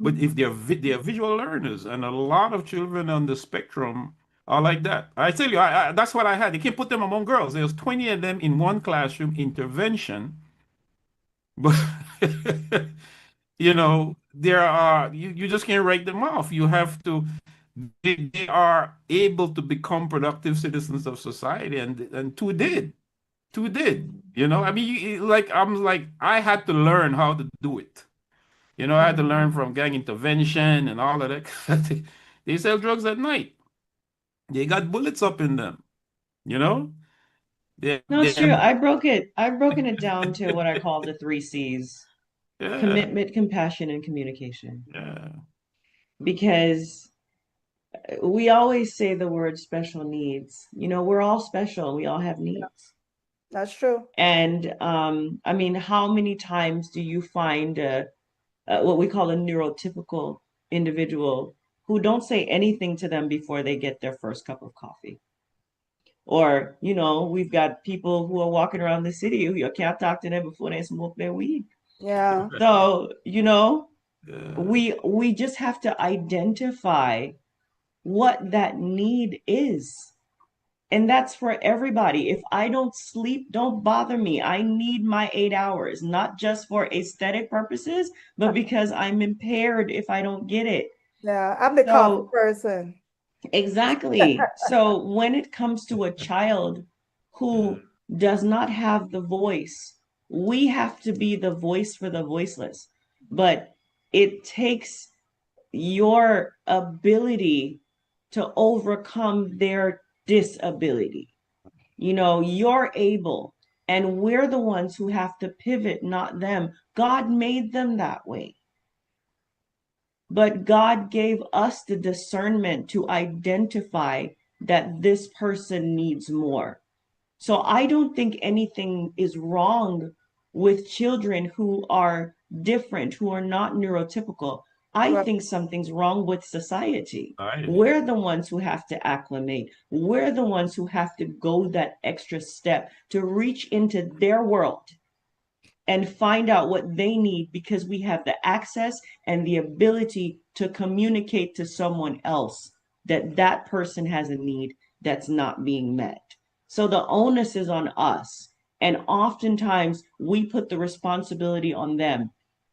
But if they're visual learners, and a lot of children on the spectrum are like that. I tell you, that's what I had. You can't put them among girls. There's 20 of them in one classroom intervention, but there are you just can't write them off. You have to. They are able to become productive citizens of society, and two did. Two did. I mean, I had to learn how to do it. I had to learn from gang intervention and all of that. They sell drugs at night. They got bullets up in them. You know, they, No, it's true. they, I've broken it down to what I call the three C's: yeah, commitment, compassion, and communication. yeah, Because we always say the word special needs. We're all special. We all have needs. That's true. And I mean, how many times do you find what we call a neurotypical individual who don't say anything to them before they get their first cup of coffee? Or, we've got people who are walking around the city who you can't talk to them before they smoke their weed. Yeah. So, yeah. we just have to identify what that need is. And that's for everybody. If I don't sleep, don't bother me. I need my 8 hours, not just for aesthetic purposes, but because I'm impaired if I don't get it. Yeah. I'm the coffee So, person. exactly. So, when it comes to a child who does not have the voice, we have to be the voice for the voiceless. But it takes your ability to overcome their disability. You're able, and we're the ones who have to pivot, not them. God made them that way. But God gave us the discernment to identify that this person needs more. So I don't think anything is wrong with children who are different, who are not neurotypical. I Right. think something's wrong with society. Society. We're the ones who have to acclimate. We're the ones who have to go that extra step to reach into their world and find out what they need because we have the access and the ability to communicate to someone else that that person has a need that's not being met. So the onus is on us. And oftentimes we put the responsibility on them.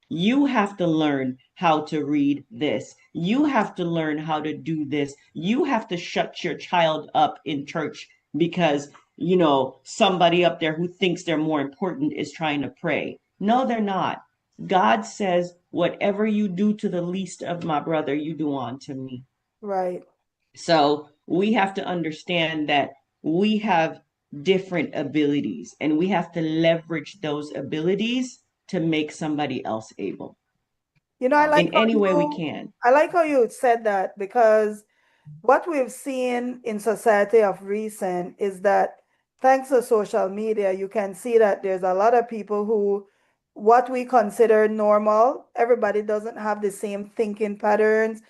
You have to learn how to read this. You have to learn how to do this. You have to shut your child up in church because somebody up there who thinks they're more important is trying to pray. No, they're not. God says, whatever you do to the least of my brother, you do unto me. Right. So we have to understand that we have different abilities, and we have to leverage those abilities to make somebody else able You know, in any way we can. I like how you said that because what we've seen in society of recent is that thanks to social media, you can see that there's a lot of people who what we consider normal, everybody doesn't have the same thinking patterns.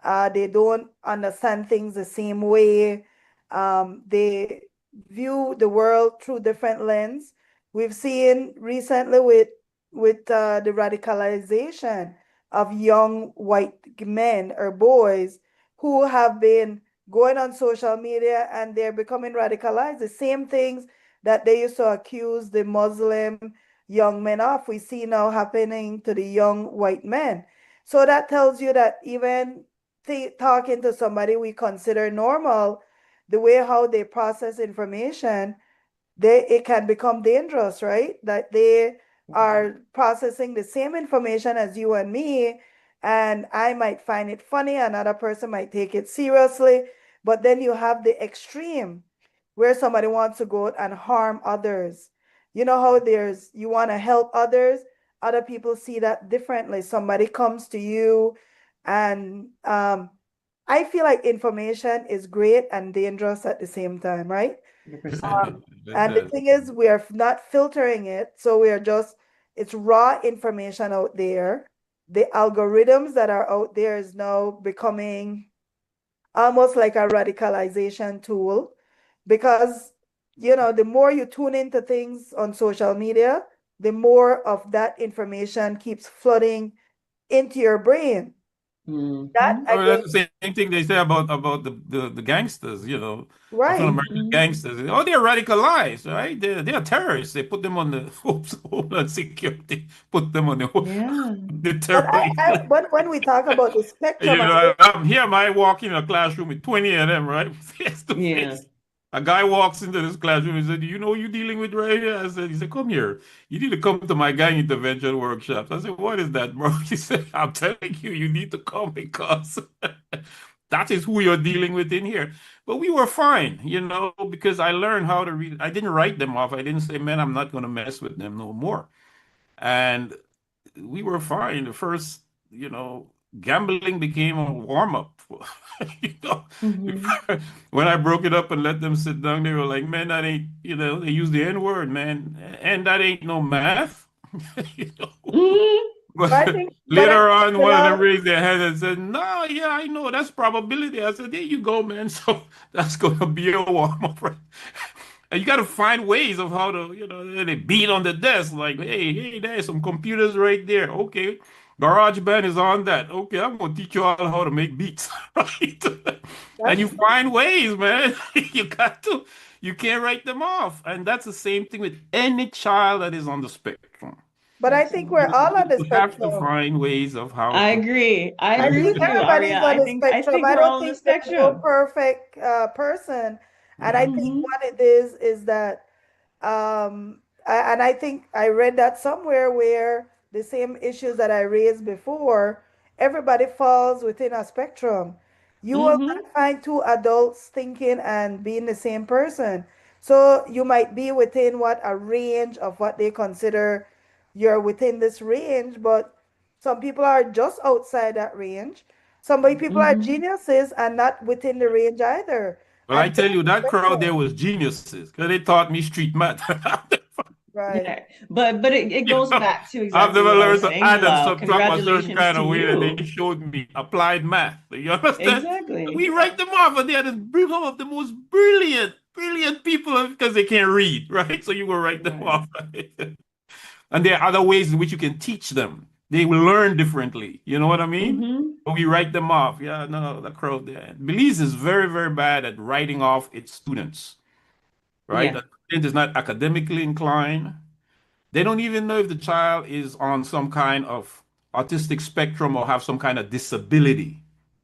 They don't understand things the same way. They view the world through different lens. We've seen recently with the radicalization of young white men or boys who have been going on social media and they're becoming radicalized. The same things that they used to accuse the Muslim young men of, we see now happening to the young white men. So that tells you that even talking to somebody we consider normal, the way how they process information, it can become dangerous, right? That they are processing the same information as you and me, and I might find it funny, another person might take it seriously, but then you have the extreme where somebody wants to go and harm others. You know how there's you want to help others, other people see that differently. Somebody comes to you and I feel like information is great and dangerous at the same time, right? 100%. And the thing is, we are not filtering it. So we are just, it's raw information out there. The algorithms that are out there is now becoming almost like a radicalization tool because, you know, the more you tune into things on social media, the more of that information keeps flooding into your brain. That Mm-hmm. Oh, again, that's the same thing they say about the gangsters, you know, African right. American gangsters. Oh, they're radicalized, right? They're terrorists. They put them on the Homeland Security, put them on Yeah. the But terrorists. but when we talk about the You spectrum, I know, think, I'm here. I walk in a classroom with 20 of them, right, face to Yeah. face. A guy walks into this classroom and said, "Do you know who you're dealing with right here?" I said, "He said, come here. You need to come to my gang intervention workshops." I said, "What is that, bro?" He said, "I'm telling you, you need to come because that is who you're dealing with in here." But we were fine, you know, because I learned how to read. I didn't write them off. I didn't say, "Man, I'm not going to mess with them no more." And we were fine. The first, you know, gambling became a warm up. You know, Mm-hmm. when I broke it up and let them sit down, they were like, "Man, that ain't," you know, they use the N word, man, and that ain't no math. You know? Mm-hmm. But but I later think, on, one of them Bilal, raised their hand and said, "No, yeah, I know that's probability." I said, "There you go, man." So that's gonna be a warm up, right? And you got to find ways of how to, you know, they beat on the desk like, hey, there's some computers right there. Okay, GarageBand is on that. Okay, I'm gonna teach you all how to make beats, right? And that's you find ways, man. You got to, you can't write them off. And that's the same thing with any child that is on the spectrum. but I think we're all on the You have to spectrum. find ways of how I to. agree. I I agree think with you, everybody's Aria. on I the think I spectrum. think I we're don't all on the think there's no spectrum. perfect person. And I think Mm-hmm. what it is that and I think I read that somewhere where the same issues that I raised before, everybody falls within a spectrum. You will Mm-hmm. not find two adults thinking and being the same person. So you might be within what a range of what they consider you're within this range, but some people are just outside that range. Some people are Mm-hmm. geniuses and not within the range either. Well, I And tell there's you, a that crowd there spectrum, was geniuses because they taught me street math. right? Yeah. But it You goes know, back to I've exactly never what I was learned to saying, add and Bilal. subtract a certain Congratulations kind to of way, and they you. showed me applied math. You understand? Exactly. We write them off, and they are some of the most brilliant people because they can't read, right? So you will write them Right. off. Right? And there are other ways in which you can teach them. They will learn differently. You know what I mean? Mm-hmm. But we write them off. Yeah, no, the crowd there. Belize is very bad at writing off its students, right? Yeah. A student is not academically inclined. They don't even know if the child is on some kind of autistic spectrum or have some kind of disability,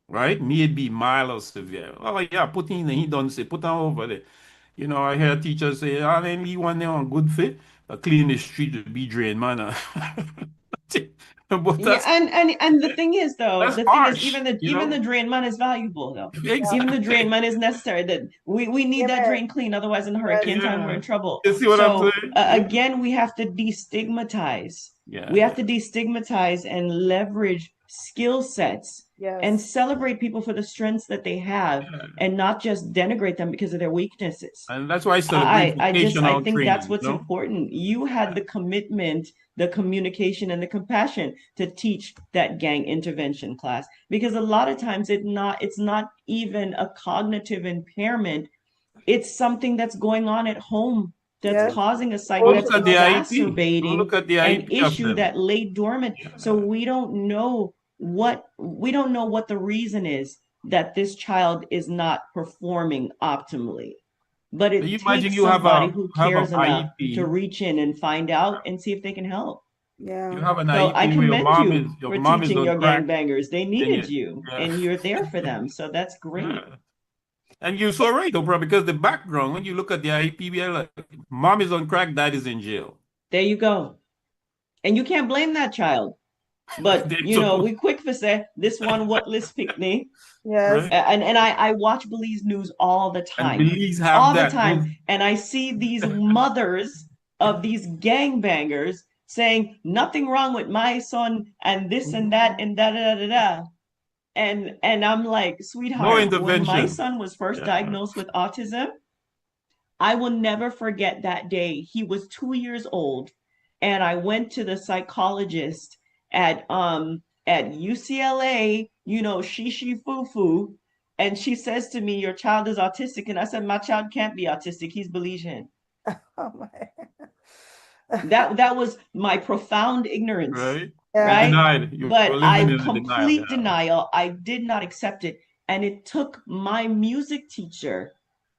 right? Maybe mild or severe. Oh yeah, put in, he don't say, put on over there. You know, I hear teachers say, "I didn't leave one there on good fit, but clean the street to be drained, man." But Yeah, and the thing is though, that's the thing is harsh, even the drain man is valuable though. Even the drain Exactly. man is necessary. That we need that Amen. drain clean, otherwise in Yes. hurricane time we're in Yeah. trouble. You see what I'm So saying? Yeah. again, we have to destigmatize. Yeah, We have yeah. to destigmatize and leverage skill sets and Yes. celebrate people for the strengths that they have Yeah. and not just denigrate them because of their weaknesses. And that's why I celebrate I vocational think that's training, what's important. You had the commitment, the communication, and the compassion to teach that gang intervention class because a lot of times it's not even a cognitive impairment. It's something that's going on at home that's Yes. causing a Go that's look at the Emotional. IEP. Go exacerbating look at the an IEP of issue them. that lay dormant. So we don't know what the reason is that this child is not performing optimally. But So it you imagine takes you somebody who have an cares enough to IEP. reach in and find out and see if they can help. You Yeah. have an So I IEP where commend you your for mom is teaching on your crack, gangbangers. They and needed you, you yeah, and you're there for them. So that's great. yeah. And you're so right, Oprah, because the background, when you look at the IEP, are like, mom is on crack, dad is in jail. There you go. And you can't blame that child. But They're supposed, we quick for say this one what list pick me. Yes. right? And I watch Belize news all the And time. Belize have All the that. time. And I see these mothers of these gangbangers saying nothing wrong with my son and this and that and da da da da. And I'm like, No sweetheart, when my intervention. son was first Yeah. diagnosed with autism, I will never forget that day. He was 2 years old, and I went to the psychologist at UCLA, she foo foo, and she says to me, "Your child is autistic," and I said, "My child can't be autistic. He's Belizean." Oh my. That was my profound ignorance, Right? You Yeah. right? denied. You But were living I in the denial. complete Yeah. denial. I did not accept it. And it took my music teacher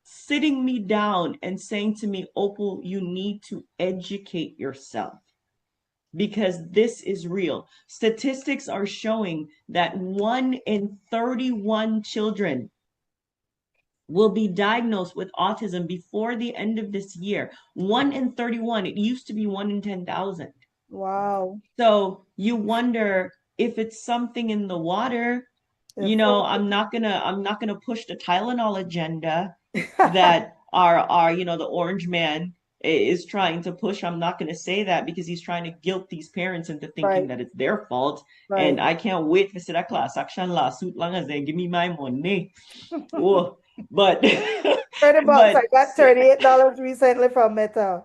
sitting me down and saying to me, Opal, you need to educate yourself because this is real. Statistics are showing that 1 in 31 children will be diagnosed with autism before the end of this year. 1 in 31. It used to be 1 in 10,000. Wow. So you wonder if it's something in the water. The food. I'm not gonna push the Tylenol agenda that our the orange man is trying to push. I'm not gonna say that because he's trying to guilt these parents into thinking Right. that it's their fault. Right. And I can't wait for that class action lawsuit long as they give me my money. Oh, but 30 bucks. I but got $38 recently from Meta.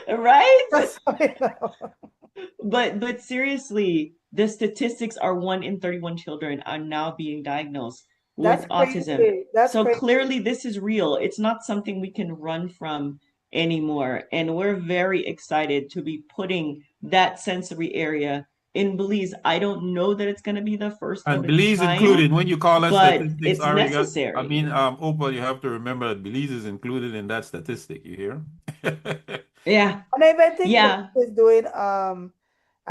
right? That's how I know. But seriously, the statistics are 1 in 31 children are now being diagnosed That's with autism. crazy. That's So crazy. clearly this is real. It's not something we can run from anymore. And we're very excited to be putting that sensory area in Belize. I don't know that it's going to be the first And of its Belize kind, included. When you call that but statistics, it's ARIA, I necessary. mean, Opal, you have to remember that Belize is included in that statistic, you hear? Yeah. And I even think Yeah. Belize is doing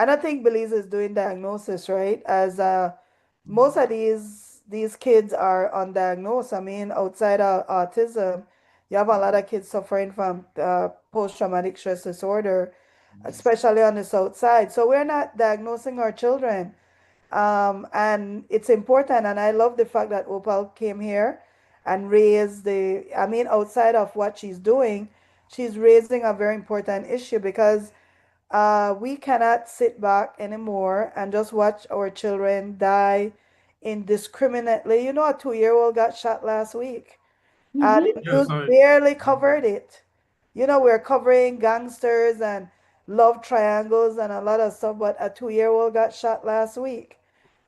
I don't think Belize is doing diagnosis, right? As most of these kids are undiagnosed. I mean, outside of autism, you have a lot of kids suffering from post-traumatic stress disorder, especially on the south side. So we're not diagnosing our children. And it's important, and I love the fact that Opal came here and raised I mean, outside of what she's doing, she's raising a very important issue because we cannot sit back anymore and just watch our children die indiscriminately. You know, a 2-year-old got shot last week. The Yeah, news sorry. barely covered it. You know, we're covering gangsters and love triangles and a lot of stuff, but a 2-year-old got shot last week.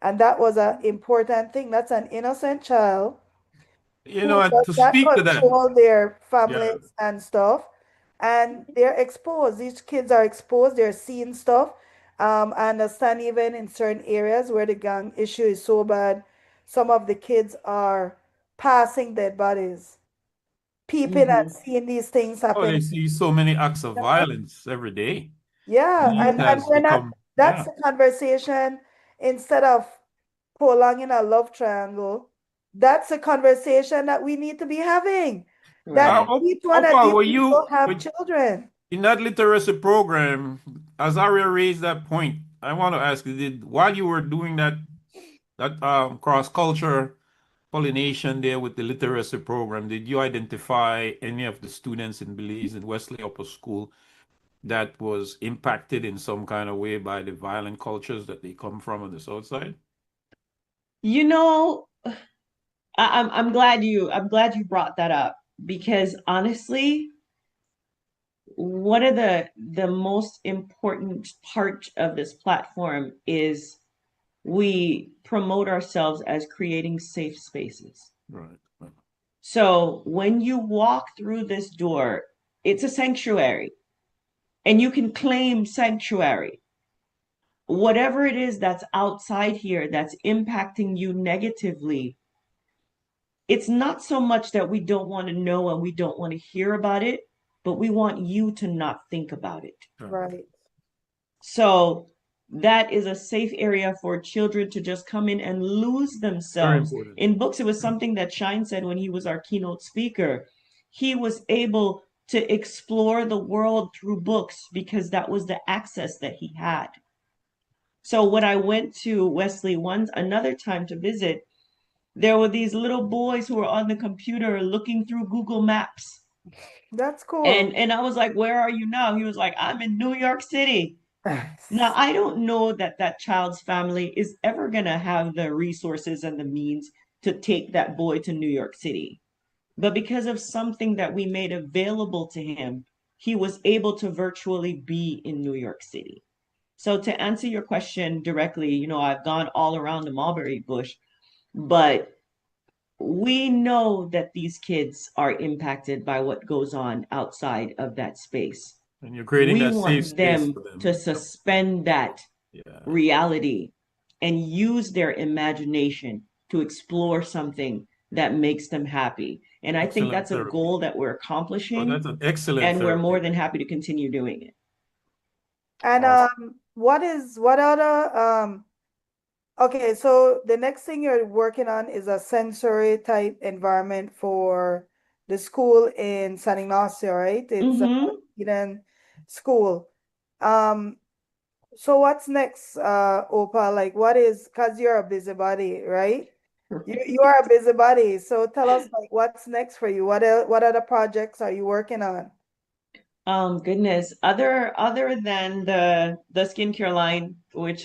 And that was an important thing. That's an innocent child You know, who and does to not speak to that, control their yeah, families and stuff. And they're exposed. These kids are exposed. They're seeing stuff. I understand even in certain areas where the gang issue is so bad, some of the kids are passing dead bodies, peeping and Mm-hmm. seeing these things oh, they happening. see so many acts of violence every day. Yeah, Belize Mm-hmm. and has we're not, become, that's yeah. the conversation instead of prolonging a love triangle. That's a conversation that we need to be having. That Right. each one of Opal, these people have children. in that literacy program, as Aria raised that point, I want to ask you, while you were doing that cross-culture pollination there with the literacy program, did you identify any of the students in Belize in Wesley Upper School that was impacted in some kind of way by the violent cultures that they come from on the south side? You know, I'm glad you brought that up because honestly, one of the most important part of this platform is we promote ourselves as creating safe spaces. Right. So when you walk through this door, it's a sanctuary and you can claim sanctuary. Whatever it is that's outside here that's impacting you negatively, it's not so much that we don't want to know and we don't want to hear about it, but we want you to not think about it. Right. So that is a safe area for children to just come in and lose Very themselves. important. In books, it was something that Shine said when he was our keynote speaker. He was able to explore the world through books because that was the access that he had. So when I went to Wesley another time to visit, there were these little boys who were on the computer looking through Google Maps. That's cool. And I was like, where are you now? He was like, I'm in New York City. Now, I don't know that that child's family is ever going to have the resources and the means to take that boy to New York City. But because of something that we made available to him, he was able to virtually be in New York City. So to answer your question directly, you know, I've gone all around the mulberry bush, but we know that these kids are impacted by what goes on outside of that space. And you're creating We that safe want space them for them. to suspend that Yeah. reality and use their imagination to explore something that makes them happy. And I think Excellent that's a therapy. goal that we're Oh, accomplishing, that's an excellent and we're more therapy. than happy to continue doing it. And Awesome. what other okay, so the next thing you're working on is a sensory type environment for the school in San Ignacio, right? It's Mm-hmm. Eden School. So what's next, Opa? Like what is, because you're a busybody, right? You are a busybody. So tell us like what's next for you? What other projects are you working on? Goodness, other than the skincare line, which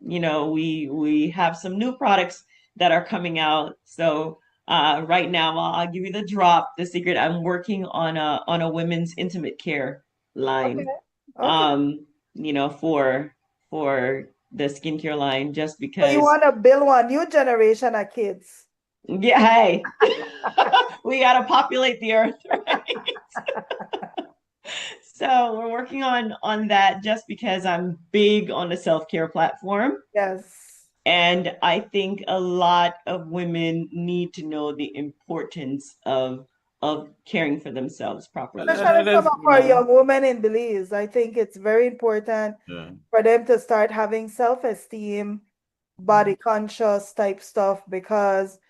you know, we have some new products that are coming out. So right now I'll give you the drop, the secret. I'm working on a women's intimate care Okay. line. Okay. You know, for the skincare line, just So you because want to build one new generation of kids. yeah, hey, we gotta populate the earth, right? So we're working on that just because I'm big on the self-care platform. Yes. And I think a lot of women need to know the importance of caring for themselves properly. Especially And some that's, of our young women in Belize. I think it's very important yeah. for them to start having self-esteem, body conscious type stuff because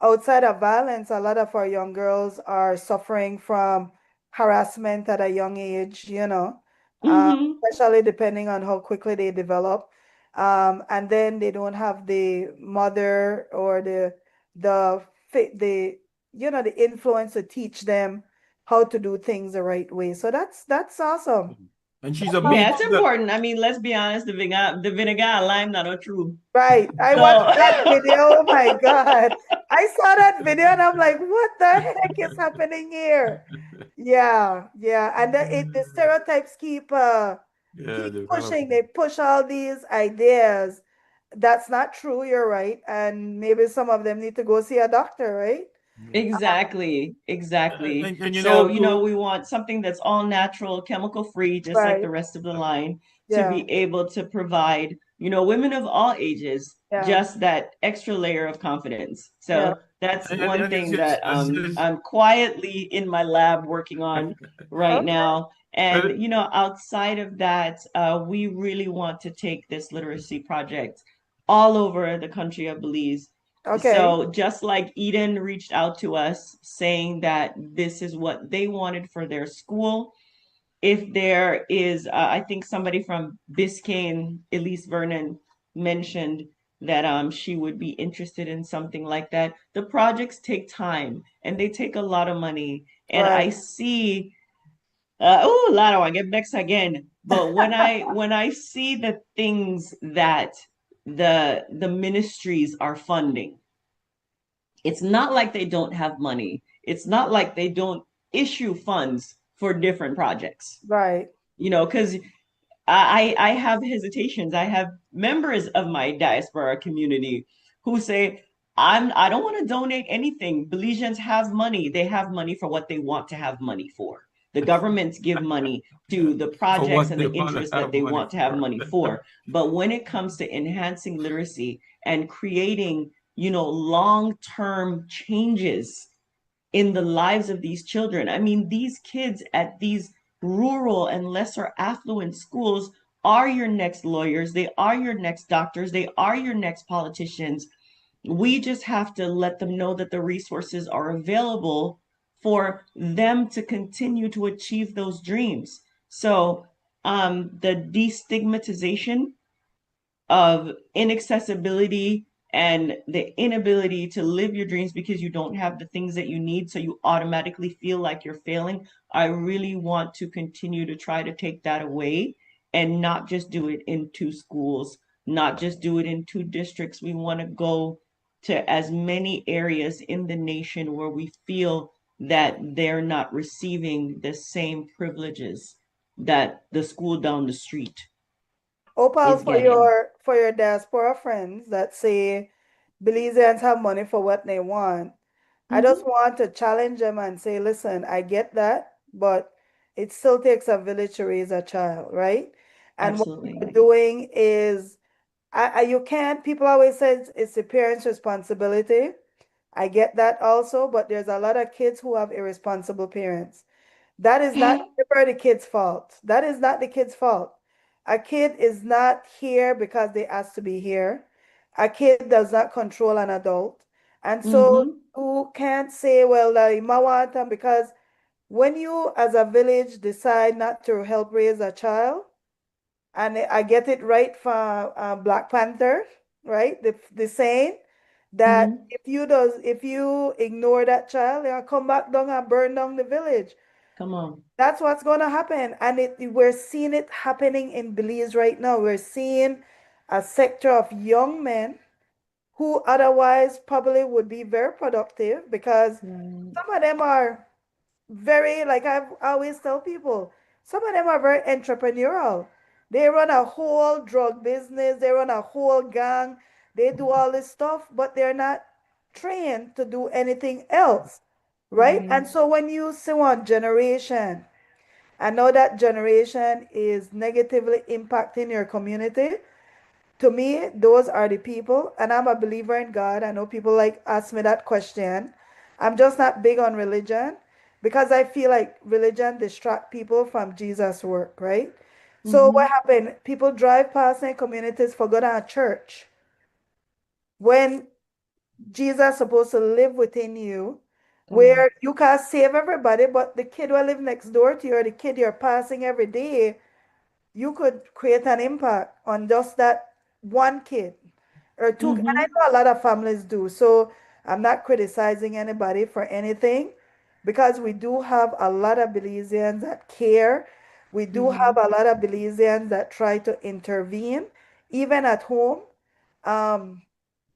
outside of violence, a lot of our young girls are suffering from harassment at a young age, you know, Mm-hmm. especially depending on how quickly they develop. And then they don't have the mother or the you know the influence to teach them how to do things the right way. So that's awesome. And she's a big, Yeah, it's important. I mean, let's be honest, the vinegar and lime not a true. Right. I watched So that video. Oh my God. I saw that video and I'm like, what the heck is happening here? Yeah, yeah. And the stereotypes yeah, keep pushing. developing. They push all these ideas. That's not true, you're right. And maybe some of them need to go see a doctor, right? exactly, exactly. And you So, know, you know, we want something that's all natural, chemical free, just like Right. the rest of the line, to Yeah. be able to provide, you know, women of all ages Yeah. just that extra layer of confidence. Yeah. So that's one and it's thing just, that it's just I'm quietly in my lab working on right Okay. now. uh, And, you know, outside of that, we really want to take this literacy project all over the country of Belize. Okay. So just like Eden reached out to us saying that this is what they wanted for their school, if there is, I think somebody from Biscayne, Elise Vernon, mentioned that she would be interested in something like that. The projects take time and they take a lot of money. And I Right. see, oh, Lotto, I get next again. But when I see the things that the ministries are funding, it's not like they don't have money. It's not like they don't issue funds for different projects, Right. because I have hesitations. I have members of my diaspora community who say, I don't want to donate anything. Belizeans have money. They have money for what they want to have money for. The governments give money to the For projects what and they the want to interests that have they money want to have for. money for. But when it comes to enhancing literacy and creating, long-term changes in the lives of these children. I mean, these kids at these rural and lesser affluent schools are your next lawyers, they are your next doctors, they are your next politicians. We just have to let them know that the resources are available for them to continue to achieve those dreams. So, the destigmatization of inaccessibility and the inability to live your dreams because you don't have the things that you need, so you automatically feel like you're failing. I really want to continue to try to take that away and not just do it in two schools, not just do it in two districts. We want to go to as many areas in the nation where we feel that they're not receiving the same privileges that the school down the street Opal, is getting. for your diaspora friends that say Belizeans have money for what they want, I just Mhm. want to challenge them and say, listen, I get that, but it still takes a village to raise a child, right? And what Absolutely. you're doing is, you can't, people always say it's the parents' responsibility. I get that also, but there's a lot of kids who have irresponsible parents. That is not ever the kid's fault. That is not the kid's fault. A kid is not here because they asked to be here. A kid does not control an adult. And so Mm-hmm. you can't say, well, you might want them, because when you as a village decide not to help raise a child, and I get it right from Black Panther, right? The saying that Mm-hmm. if you ignore that child, they'll come back down and burn down the village. Come on. That's what's going to happen. And we're seeing it happening in Belize right now. We're seeing a sector of young men who otherwise probably would be very productive, because Right. some of them are very, like I always tell people, some of them are very entrepreneurial. They run a whole drug business, they run a whole gang, they do all this stuff, but they're not trained to do anything else, right? Right. And so when you see one generation, I know that generation is negatively impacting your community. To me, those are the people, and I'm a believer in God. I know people like ask me that question. I'm just not big on religion, because I feel like religion distract people from Jesus' work, right? So Mm-hmm. what happened? People drive past in communities, forgot our church. When Jesus supposed to live within you, Come on. where you can't save everybody, but the kid will live next door to you, or the kid you're passing every day, you could create an impact on just that one kid or two. And I Mm-hmm. know a lot of families do. So I'm not criticizing anybody for anything, because we do have a lot of Belizeans that care. We do have Mm-hmm. a lot of Belizeans that try to intervene, even at home. Um,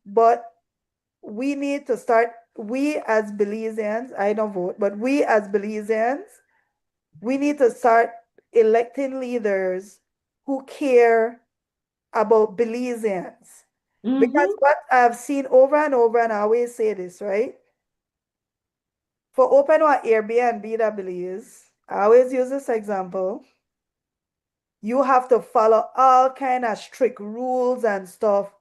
but we need to start, we as Belizeans, I don't vote, but we as Belizeans, we need to start electing leaders who care about Belizeans. Because Mm-hmm. what I've seen over and over, and I always say this, right? For open or Airbnb that Belize, I always use this example. You have to follow all kind of strict rules and stuff.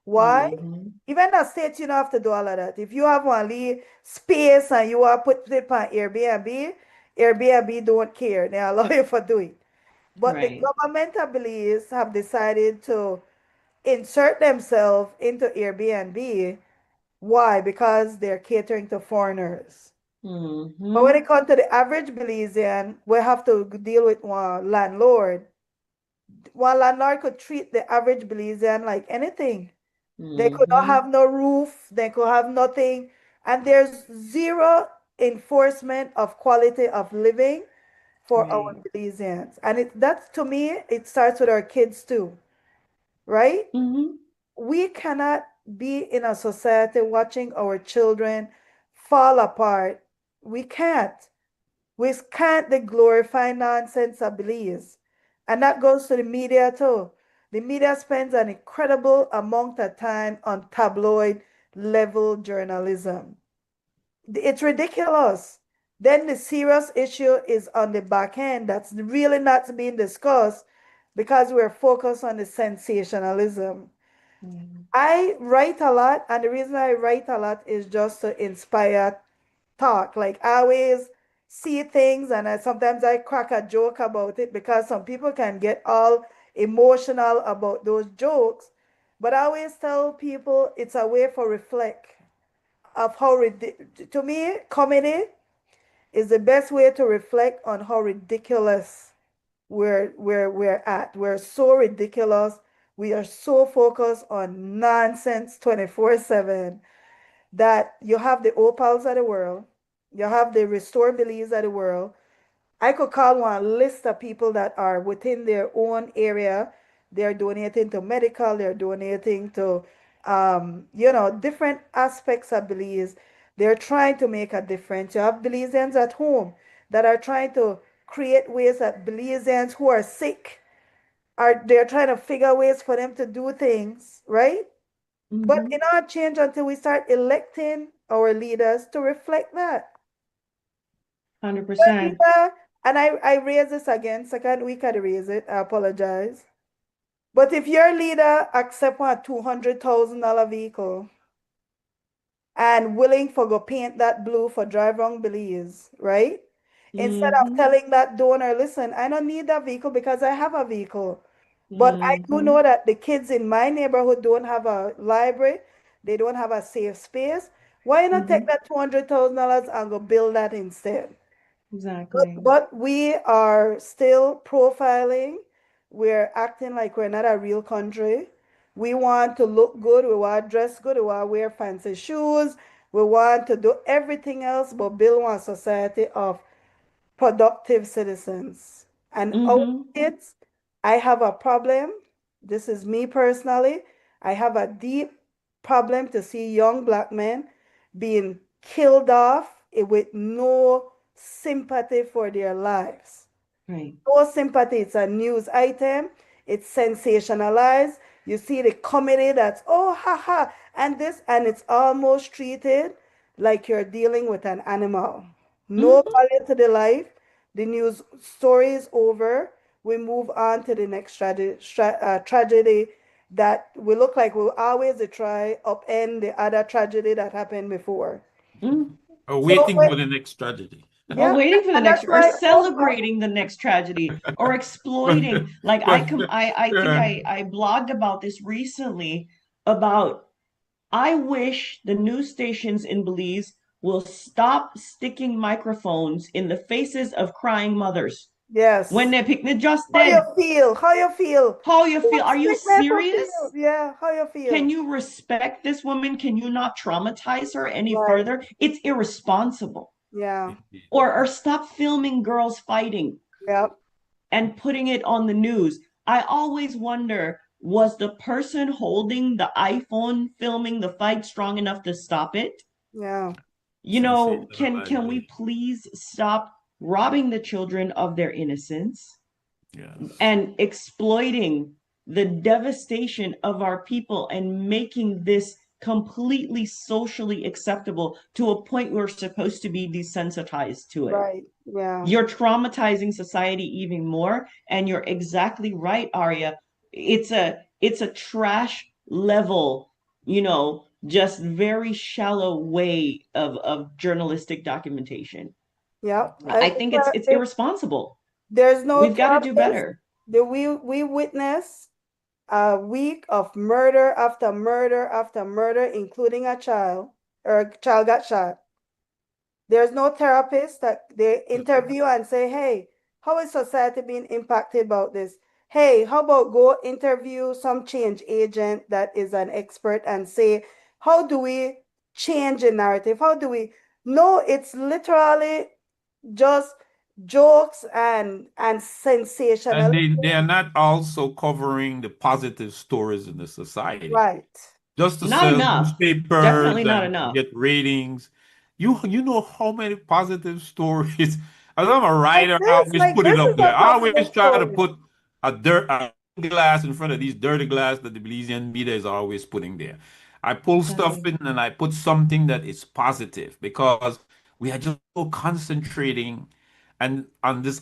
Why? Mm-hmm. Even the states, you don't have to do all of that. If you have only space and you are put it on Airbnb, Airbnb don't care. They allow you for do it. But the Right. government, I believe, have decided to insert themselves into Airbnb. Why? Because they're catering to foreigners. But when it comes to the average Belizean, we have to deal with one landlord. One landlord could treat the average Belizean like anything. They could not have no roof, they could have nothing, and there's zero enforcement of quality of living for our Belizeans. And that's, to me, it starts with our kids too, right? We cannot be in a society watching our children fall apart. We can't. We can't glorify nonsense of Belize. And that goes to the media too. The media spends an incredible amount of time on tabloid level journalism. It's ridiculous. Then the serious issue is on the back end that's really not being discussed because we're focused on the sensationalism. I write a lot, and the reason I write a lot is just to inspire talk. Like I always see things, and sometimes I crack a joke about it because some people can get all emotional about those jokes. But I always tell people it's a way for reflect of how to me comedy is the best way to reflect on how ridiculous we're at. We're so ridiculous. We are so focused on nonsense 24/7 that you have the opals of the world, you have the restore beliefs of the world. I could call one list of people that are within their own area. They're donating to medical, they're donating to, different aspects of beliefs. They're trying to make a difference. You have Belizeans at home that are trying to create ways that Belizeans who are sick they're trying to figure ways for them to do things, right? But it not change until we start electing our leaders to reflect that. 100%. And I raise this again, second week I raise it, I apologize. But if your leader accept a $200,000 vehicle and willing for go paint that blue for drive wrong Belize, right? Instead of telling that donor, listen, I don't need that vehicle because I have a vehicle. But I do know that the kids in my neighborhood don't have a library, they don't have a safe space. Why not take that $200,000 and go build that instead? Exactly. But we are still profiling. We're acting like we're not a real country. We want to look good. We want to dress good. We want to wear fancy shoes. We want to do everything else but build one society of productive citizens. And our kids, I have a problem. This is me personally. I have a deep problem to see young black men being killed off with no sympathy for their lives. Right. No sympathy. It's a news item. It's sensationalized. You see the comedy that's, oh, haha, and this, and it's almost treated like you're dealing with an animal. No value to the life. The news story is over. We move on to the next tragedy that we look like we'll always try upend the other tragedy that happened before. Waiting for the next tragedy. Or waiting for the and next, that's or why celebrating the next tragedy, or exploiting. Like I think I blogged about this recently about I wish the news stations in Belize will stop sticking microphones in the faces of crying mothers. Yes. When they're picking just How dead. you feel? How you feel? How you feel? Are you serious? Yeah, how you feel? Can you respect this woman? Can you not traumatize her any Right. further? It's irresponsible. Yeah. Or stop filming girls fighting. Yep. And putting it on the news. I always wonder, was the person holding the iPhone filming the fight strong enough to stop it? Yeah. You know, can we please stop robbing the children of their innocence? Yes. And exploiting the devastation of our people and making this completely socially acceptable to a point we're supposed to be desensitized to it. Right. Yeah. You're traumatizing society even more. And you're exactly right, Aria. It's a trash level, just very shallow way of journalistic documentation. Yeah. I think it's irresponsible. There's no We've got to do better. We witness a week of murder after murder after murder, including a child, or a child got shot. There's no therapist that they interview and say, hey, how is society being impacted about this? Hey, how about go interview some change agent that is an expert and say, how do we change a narrative? How do we? No, it's literally just jokes and And sensational. they are not also covering the positive stories in the society. Right. Just to Not sell enough. newspapers Definitely not and enough. get ratings. You know how many positive stories. As I'm a Like writer, I this, always like put it this is up there. a I always positive try to story. put a glass in front of these dirty glass that the Belizean media is always putting there. I pull stuff Exactly. in and I put something that is positive because we are just so concentrating and on this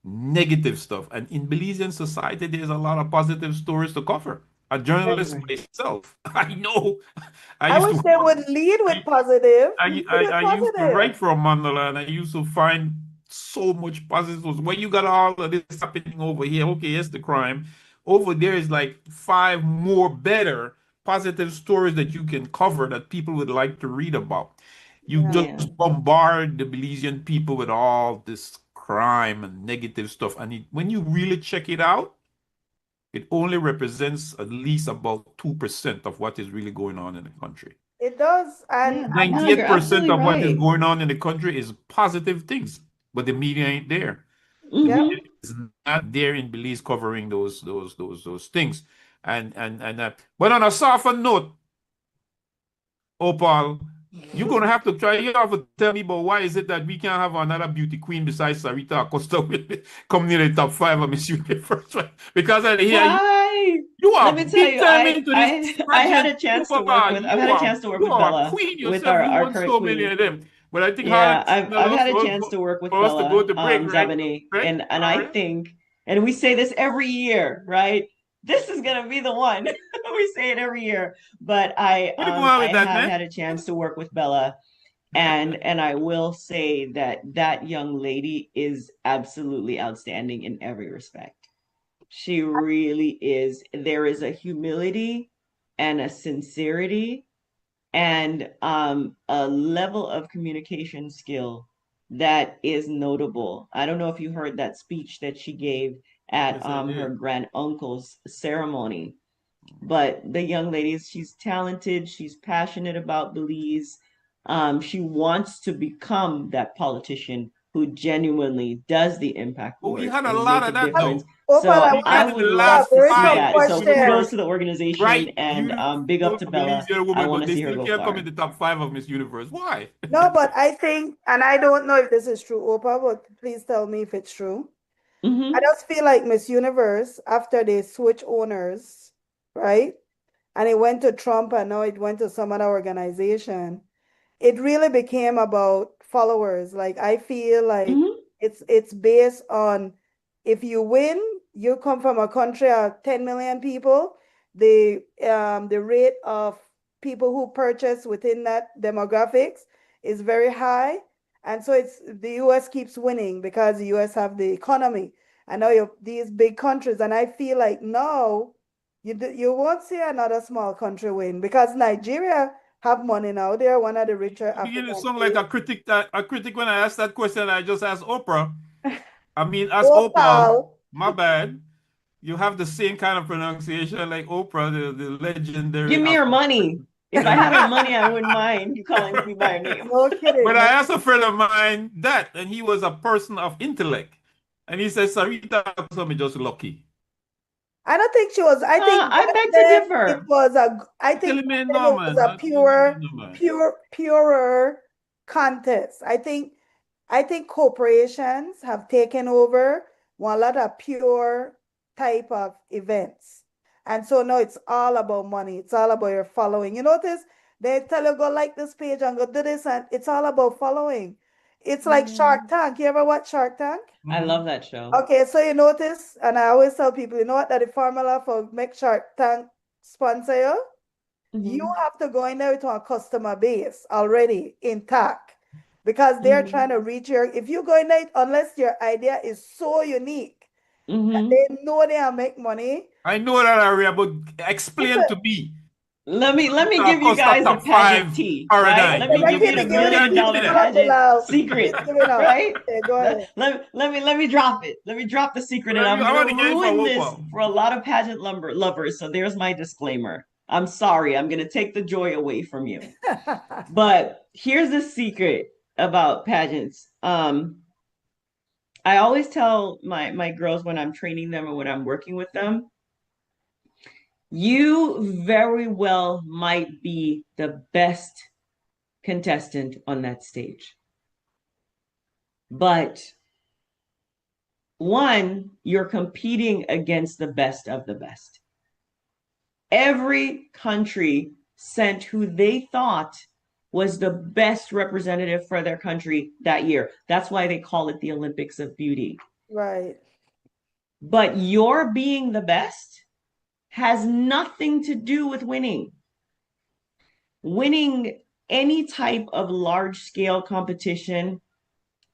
negative stuff. And in Belizean society, there's a lot of positive stories to cover. A journalist Right. myself, I know. I I used wish to they would lead with positive. Lead with I used to positive. write for Mandala and I used to find so much positive. When you got all of this happening over here, okay, yes, the crime. Over there is like five more better positive stories that you can cover that people would like to read about. You Yeah. Yeah. just bombard the Belizean people with all this crime and negative stuff. And when you really check it out, it only represents at least about 2% of what is really going on in the country. It does. And Yeah. No, you're 98% absolutely of what is right. going on in the country is positive things, but the media ain't there. The yeah, Hmm. media is not there in Belize covering those things. But on a softer note, Opal, you're gonna have to try. You have to tell me, but why is it that we can't have another beauty queen besides Sarita Acosta come near the top five of Miss Universe? Right? Because I hear Why? you Let are me tell big you, time into this I had pageant. a chance to work Opal, with I've had a chance to work you with are a Bella, queen with yourself. You our won current so many queen. of them. But I think Yeah, Harlot's I've smell had us a chance to work with for us to go Bella, to break, right? Zabani, Right? and All I right. think, and we say this every year, right? This is gonna be the one. We say it every year. But Where you going I with that, have man? had a chance to work with Bella, and I will say that that young lady is absolutely outstanding in every respect. She really is. There is a humility and a sincerity and a level of communication skill that is notable. I don't know if you heard that speech that she gave at Yes, I her did. grand uncle's ceremony. But the young lady, she's talented, she's passionate about Belize. She wants to become that politician who genuinely does the impact But we work had a and lot make of a that difference. though. Opal, I So We want I had to in ask the would you love a last to very see tough five that. Miss So question. kudos Universe. to the organization Right, and big up to beautiful Bella. Belizean I woman, want but to they see her still go can't come far. in the top five of Miss Universe. Why? No, but I think, and I don't know if this is true, Opal, but please tell me if it's true. I Hmm. just feel like Miss Universe, after they switch owners, right? And it went to Trump and now it went to some other organization. It really became about followers. Like I feel like Hmm. it's based on if you win, you come from a country of 10 million people, the rate of people who purchase within that demographics is very high. And so it's the US keeps winning because the US have the economy. And now you these big countries, and I feel like no, you won't see another small country win because Nigeria have money now. They're one of the richer You begin to African sound like states. a critic when I asked that question. I just asked Oprah. I mean, as Opal, Opal, my bad. You have the same kind of pronunciation like Oprah, the Give legendary me your African money. If I had her money, I wouldn't mind you calling me by her name. no kidding. But I asked a friend of mine that, and he was a person of intellect. And he said, Sarita me just lucky. I don't think she was. I think I back beg to then it differ. was a. I I tell think him, back man, then no, it was man. a No, man. purer contest. I think corporations have taken over one lot of pure type of events. And so now it's all about money. It's all about your following. You notice they tell you go like this page and go do this, and it's all about following. It's like Yeah. Shark Tank. You ever watch Shark Tank? I Mhm. love that show. Okay, so you notice, and I always tell people, you know what, that the formula for make Shark Tank sponsor you? You Hmm. have to go in there with a customer base already intact because they're Hmm. trying to reach your, if you go in there, unless your idea is so unique, Hmm. they know they are make money. I know that area, but explain Listen, to me. Let me give you Costa guys the top pageant five tea, paradigm. right? Let me Let give you him the give $1 it, million Give me that. out, pageant Bilal. secret, He's giving out. right? Okay, go ahead. Let me drop it. Let me drop the secret, and I'm I want gonna to get it for ruin this Wopal. for a lot of pageant lovers. So there's my disclaimer. I'm sorry. I'm gonna take the joy away from you. But here's the secret about pageants. I always tell my girls when I'm training them or when I'm working with them, you very well might be the best contestant on that stage. But one, you're competing against the best of the best. Every country sent who they thought was the best representative for their country that year. That's why they call it the Olympics of Beauty. Right. But your being the best has nothing to do with winning. Winning any type of large scale competition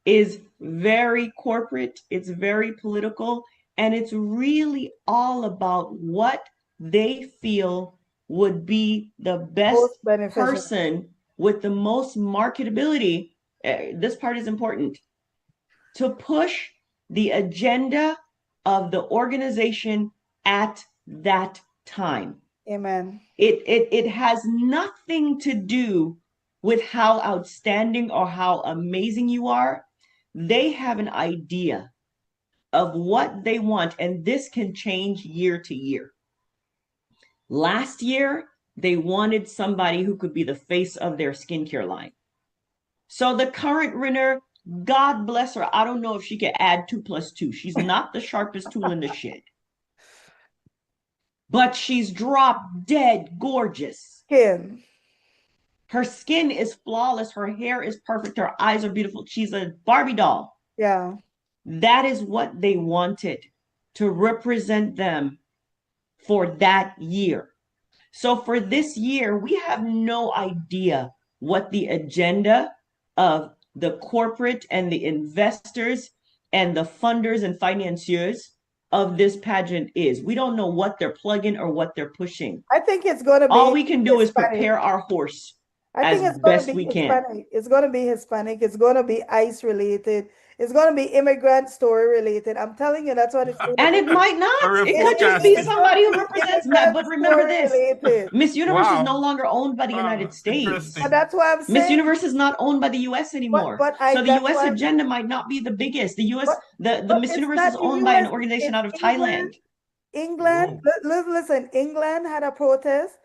is very corporate, it's very political, and it's really all about what they feel would be the best Most beneficial. person with the most marketability. This part is important to push the agenda of the organization at that time. Amen. It has nothing to do with how outstanding or how amazing you are. They have an idea of what they want, and this can change year to year. Last year, they wanted somebody who could be the face of their skincare line. So the current winner, God bless her, I don't know if she can add 2 + 2. She's not the sharpest tool in the shed. But she's drop dead gorgeous. Skin. Her skin is flawless. Her hair is perfect. Her eyes are beautiful. She's a Barbie doll. Yeah. That is what they wanted to represent them for that year. So for this year, we have no idea what the agenda of the corporate and the investors and the funders and financiers of this pageant is. We don't know what they're plugging or what they're pushing. I think it's going to be All we can do is Hispanic. prepare our horse I think as it's going to best be we can. Hispanic. It's going to be Hispanic. It's going to be ICE related. It's going to be immigrant story related. I'm telling you, that's what it's going to And be. it might not. Sorry, It for could just be casting. somebody who represents that. But remember Immigrant this, story related. Miss Universe Wow. is no longer owned by the United States. Interesting. And that's why I'm saying. Miss Universe is not owned by the US anymore. but So the that's US why- agenda might not be the biggest. The US, But the Miss it's Universe not is the owned by an US, organization it's out of England. Thailand. England, listen, England had a protest.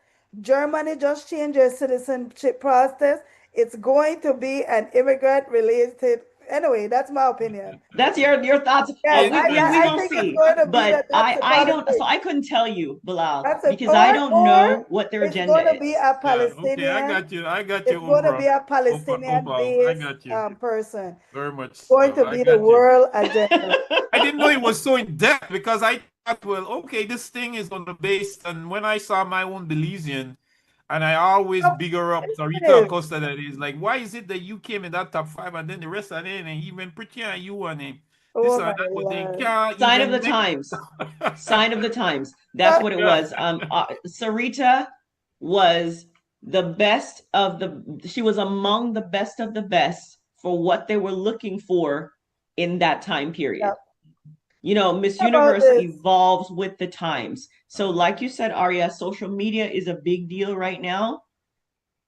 Germany just changed their citizenship process. It's going to be an immigrant related. Anyway, that's my opinion. That's your thoughts. Yes, We I will think see. it's going to be But that's the I don't, politics. so I couldn't tell you, Bilal, That's it. because I don't know what their It's agenda going to be is. a Yeah, Palestinian. okay, I got you. I got It's you, going to be a Opal. I Palestinian-based got you. person. Very much Going so. to I be got the you. world agenda. I didn't know it was so in depth because I thought, well, okay, this thing is on the base. And when I saw my own Belizean, and I always bigger up Sarita Acosta, that is like, why is it that you came in that top 5 and then the rest of them, and even pretty and you and him? This and my that, but they Lord. can't Sign of even the make- times. Sign of the times. That's what it was. Sarita was the best of the, she was among the best of the best for what they were looking for in that time period. Yep. You know, Miss How about Universe this? evolves with the times. So like you said, Aria, social media is a big deal right now.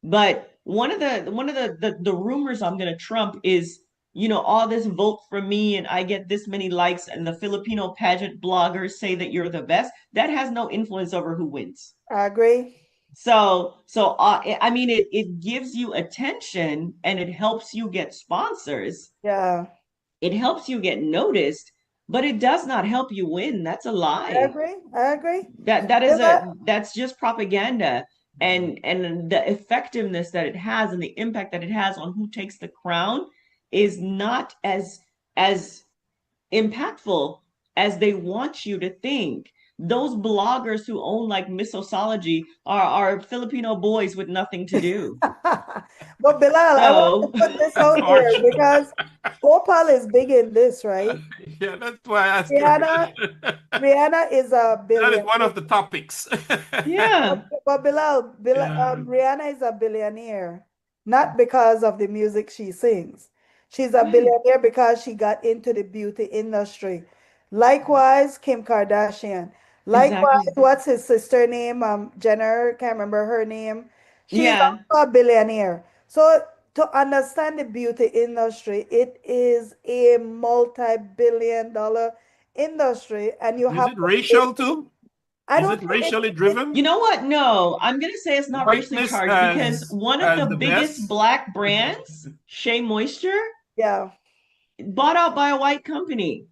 But one of the rumors I'm going to trump is, you know, all this vote for me and I get this many likes and the Filipino pageant bloggers say that you're the best. That has no influence over who wins. I agree. So I mean, it gives you attention and it helps you get sponsors. Yeah. It helps you get noticed, but it does not help you win. That's a lie. I agree. That's just propaganda. And the effectiveness that it has and the impact that it has on who takes the crown is not as impactful as they want you to think. Those bloggers who own like Missosology are Filipino boys with nothing to do. But Bilal, I want to put this out there because Opal is big in this, right? Yeah, that's why I asked her. Rihanna is a That is billion. one of the topics. Yeah, But Bilal, Yeah. Rihanna is a billionaire, not because of the music she sings. She's a right. billionaire because she got into the beauty industry. Likewise, Kim Kardashian. Likewise, Exactly. what's his sister name? Jenner, can't remember her name. She's Yeah. also a billionaire. So to understand the beauty industry, it is a multi-billion dollar industry, and you Is have it to pay. racial too? I Is don't it think racially it's You driven? know what? No, I'm going to say it's not racially Whiteness charged because one of as the the biggest best? black brands, Shea Moisture, yeah. bought out by a white company.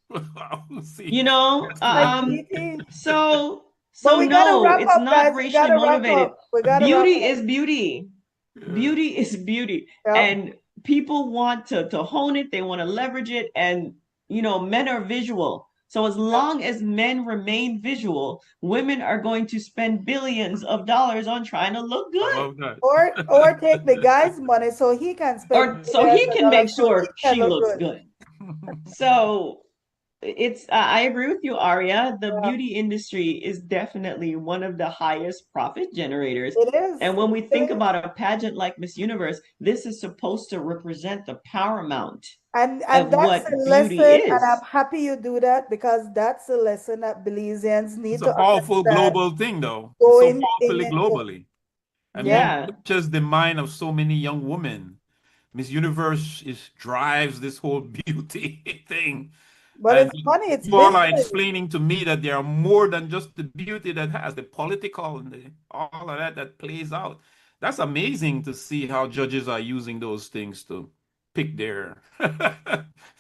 Wow, see, You know, that's Like crazy. DT. so But we gotta no, wrap it's up, not guys. We racially gotta wrap motivated. up. We gotta wrap Beauty up. is beauty. Yeah. Beauty is beauty. Yep. And people want to hone it, they want to leverage it, and men are visual. So as Yep. long as men remain visual, women are going to spend billions of dollars on trying to look I good. love that. Or take the guy's money so he can spend Or so millions he of can make dollars so he sure can she look looks good. good. So I agree with you, Aria. The Yeah. beauty industry is definitely one of the highest profit generators. It is. And It when we really think is. about a pageant like Miss Universe, this is supposed to represent the paramount And of that's a what beauty lesson, and I'm is. happy you do that because that's a lesson that Belizeans It's need a to powerful understand global thing, though. It's so going powerfully in. globally. I mean, Yeah. it Yeah. touches the mind of so many young women. Miss Universe drives this whole beauty thing. But And it's funny, it's you all are business. explaining to me that there are more than just the beauty that has the political and all of that plays out. That's amazing to see how judges are using those things to pick their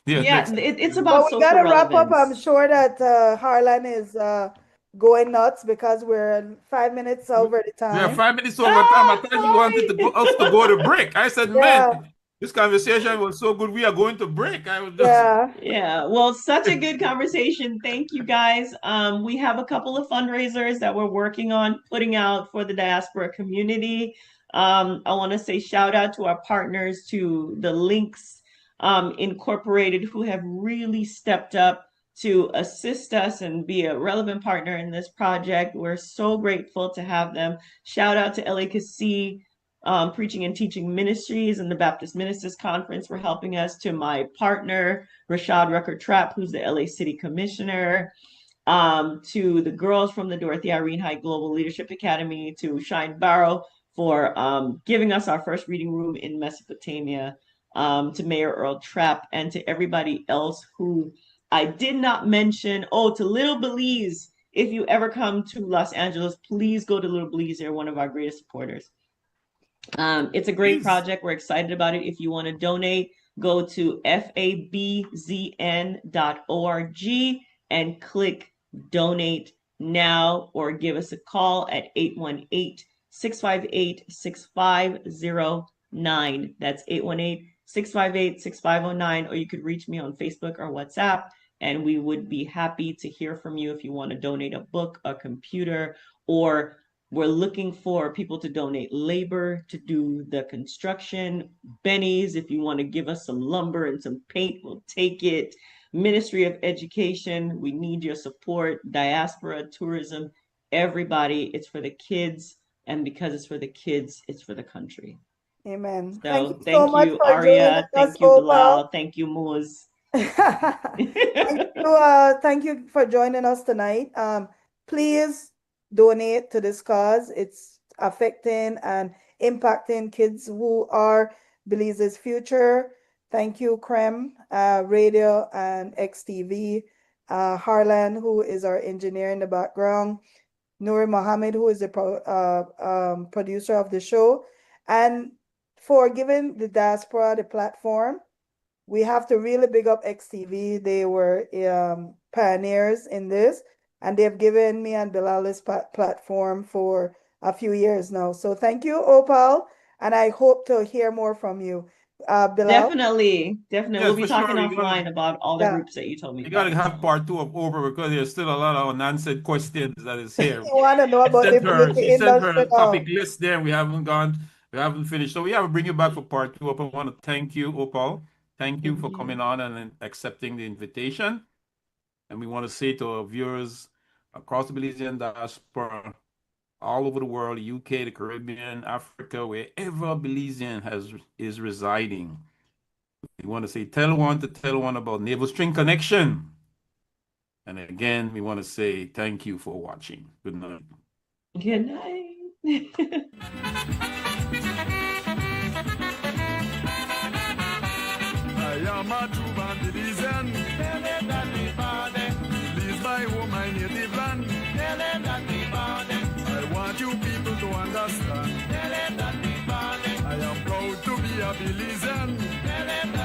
their Yeah, next. it's But about we social gotta wrap up. I'm relevance. sure that Harlan is going nuts because we're 5 minutes over the We are time. 5 minutes over time. I Ah, thought he wanted us to go sorry. to break. I said, man, Yeah, this conversation was so good. We are going to break. I was just yeah. Yeah, well, such a good conversation. Thank you guys. We have a couple of fundraisers that we're working on putting out for the diaspora community. I want to say shout out to our partners, to the Links Incorporated, who have really stepped up to assist us and be a relevant partner in this project. We're so grateful to have them. Shout out to LACC Preaching and Teaching Ministries and the Baptist Ministers Conference for helping us, to my partner, Rashad Rucker Trapp, who's the LA City Commissioner, to the girls from the Dorothy Irene High Global Leadership Academy, to Shine Barrow for giving us our first reading room in Mesopotamia, to Mayor Earl Trapp, and to everybody else who I did not mention. Oh, to Little Belize. If you ever come to Los Angeles, please go to Little Belize. They're one of our greatest supporters. It's a great please. project. We're excited about it. If you want to donate, go to fabzn.org and click donate now, or give us a call at 818-658-6509. That's 818-658-6509, or you could reach me on Facebook or WhatsApp, and we would be happy to hear from you if you want to donate a book, a computer, or we're looking for people to donate labor to do the construction. Benny's, if you want to give us some lumber and some paint, we'll take it. Ministry of Education, we need your support. Diaspora, tourism, everybody. It's for the kids. And because it's for the kids, it's for the country. Amen. Thank you So so thank much you, for joining Aria. us, Thank you, Opal. Bilal. Thank you, Muz. Thank you for joining us tonight. Please donate to this cause. It's affecting and impacting kids who are Belize's future. Thank you, Creme Radio and XTV. Harlan, who is our engineer in the background. Nouri Mohammed, who is the producer of the show, and for giving the diaspora the platform. We have to really big up XTV. They were pioneers in this, and they've given me and Bilal this platform for a few years now. So thank you, Opal, and I hope to hear more from you. Bilal? Definitely. Definitely. Yes, We'll be for talking sure. offline about all the Yeah. groups that you told me We gotta about. have So. part two of Oprah because there's still a lot of unanswered questions that is here. You want to know about the beauty She sent her industry now? topic list there, and we haven't finished. So we have to bring you back for part two. I want to thank you, Opal. Thank you for coming on and accepting the invitation. And we want to say to our viewers across the Belizean diaspora, all over the world, the UK, the Caribbean, Africa, wherever a Belizean is residing, we want to say tell one to tell one about Navel String Connection. And again, we want to say thank you for watching. Good night. Good night. I am a true born Belizean. Tell them that we born them. Belize my home, my native land. Tell them that we born them. I want you people to understand. Tell them that we born them. I am proud to be a Belizean. Tell them that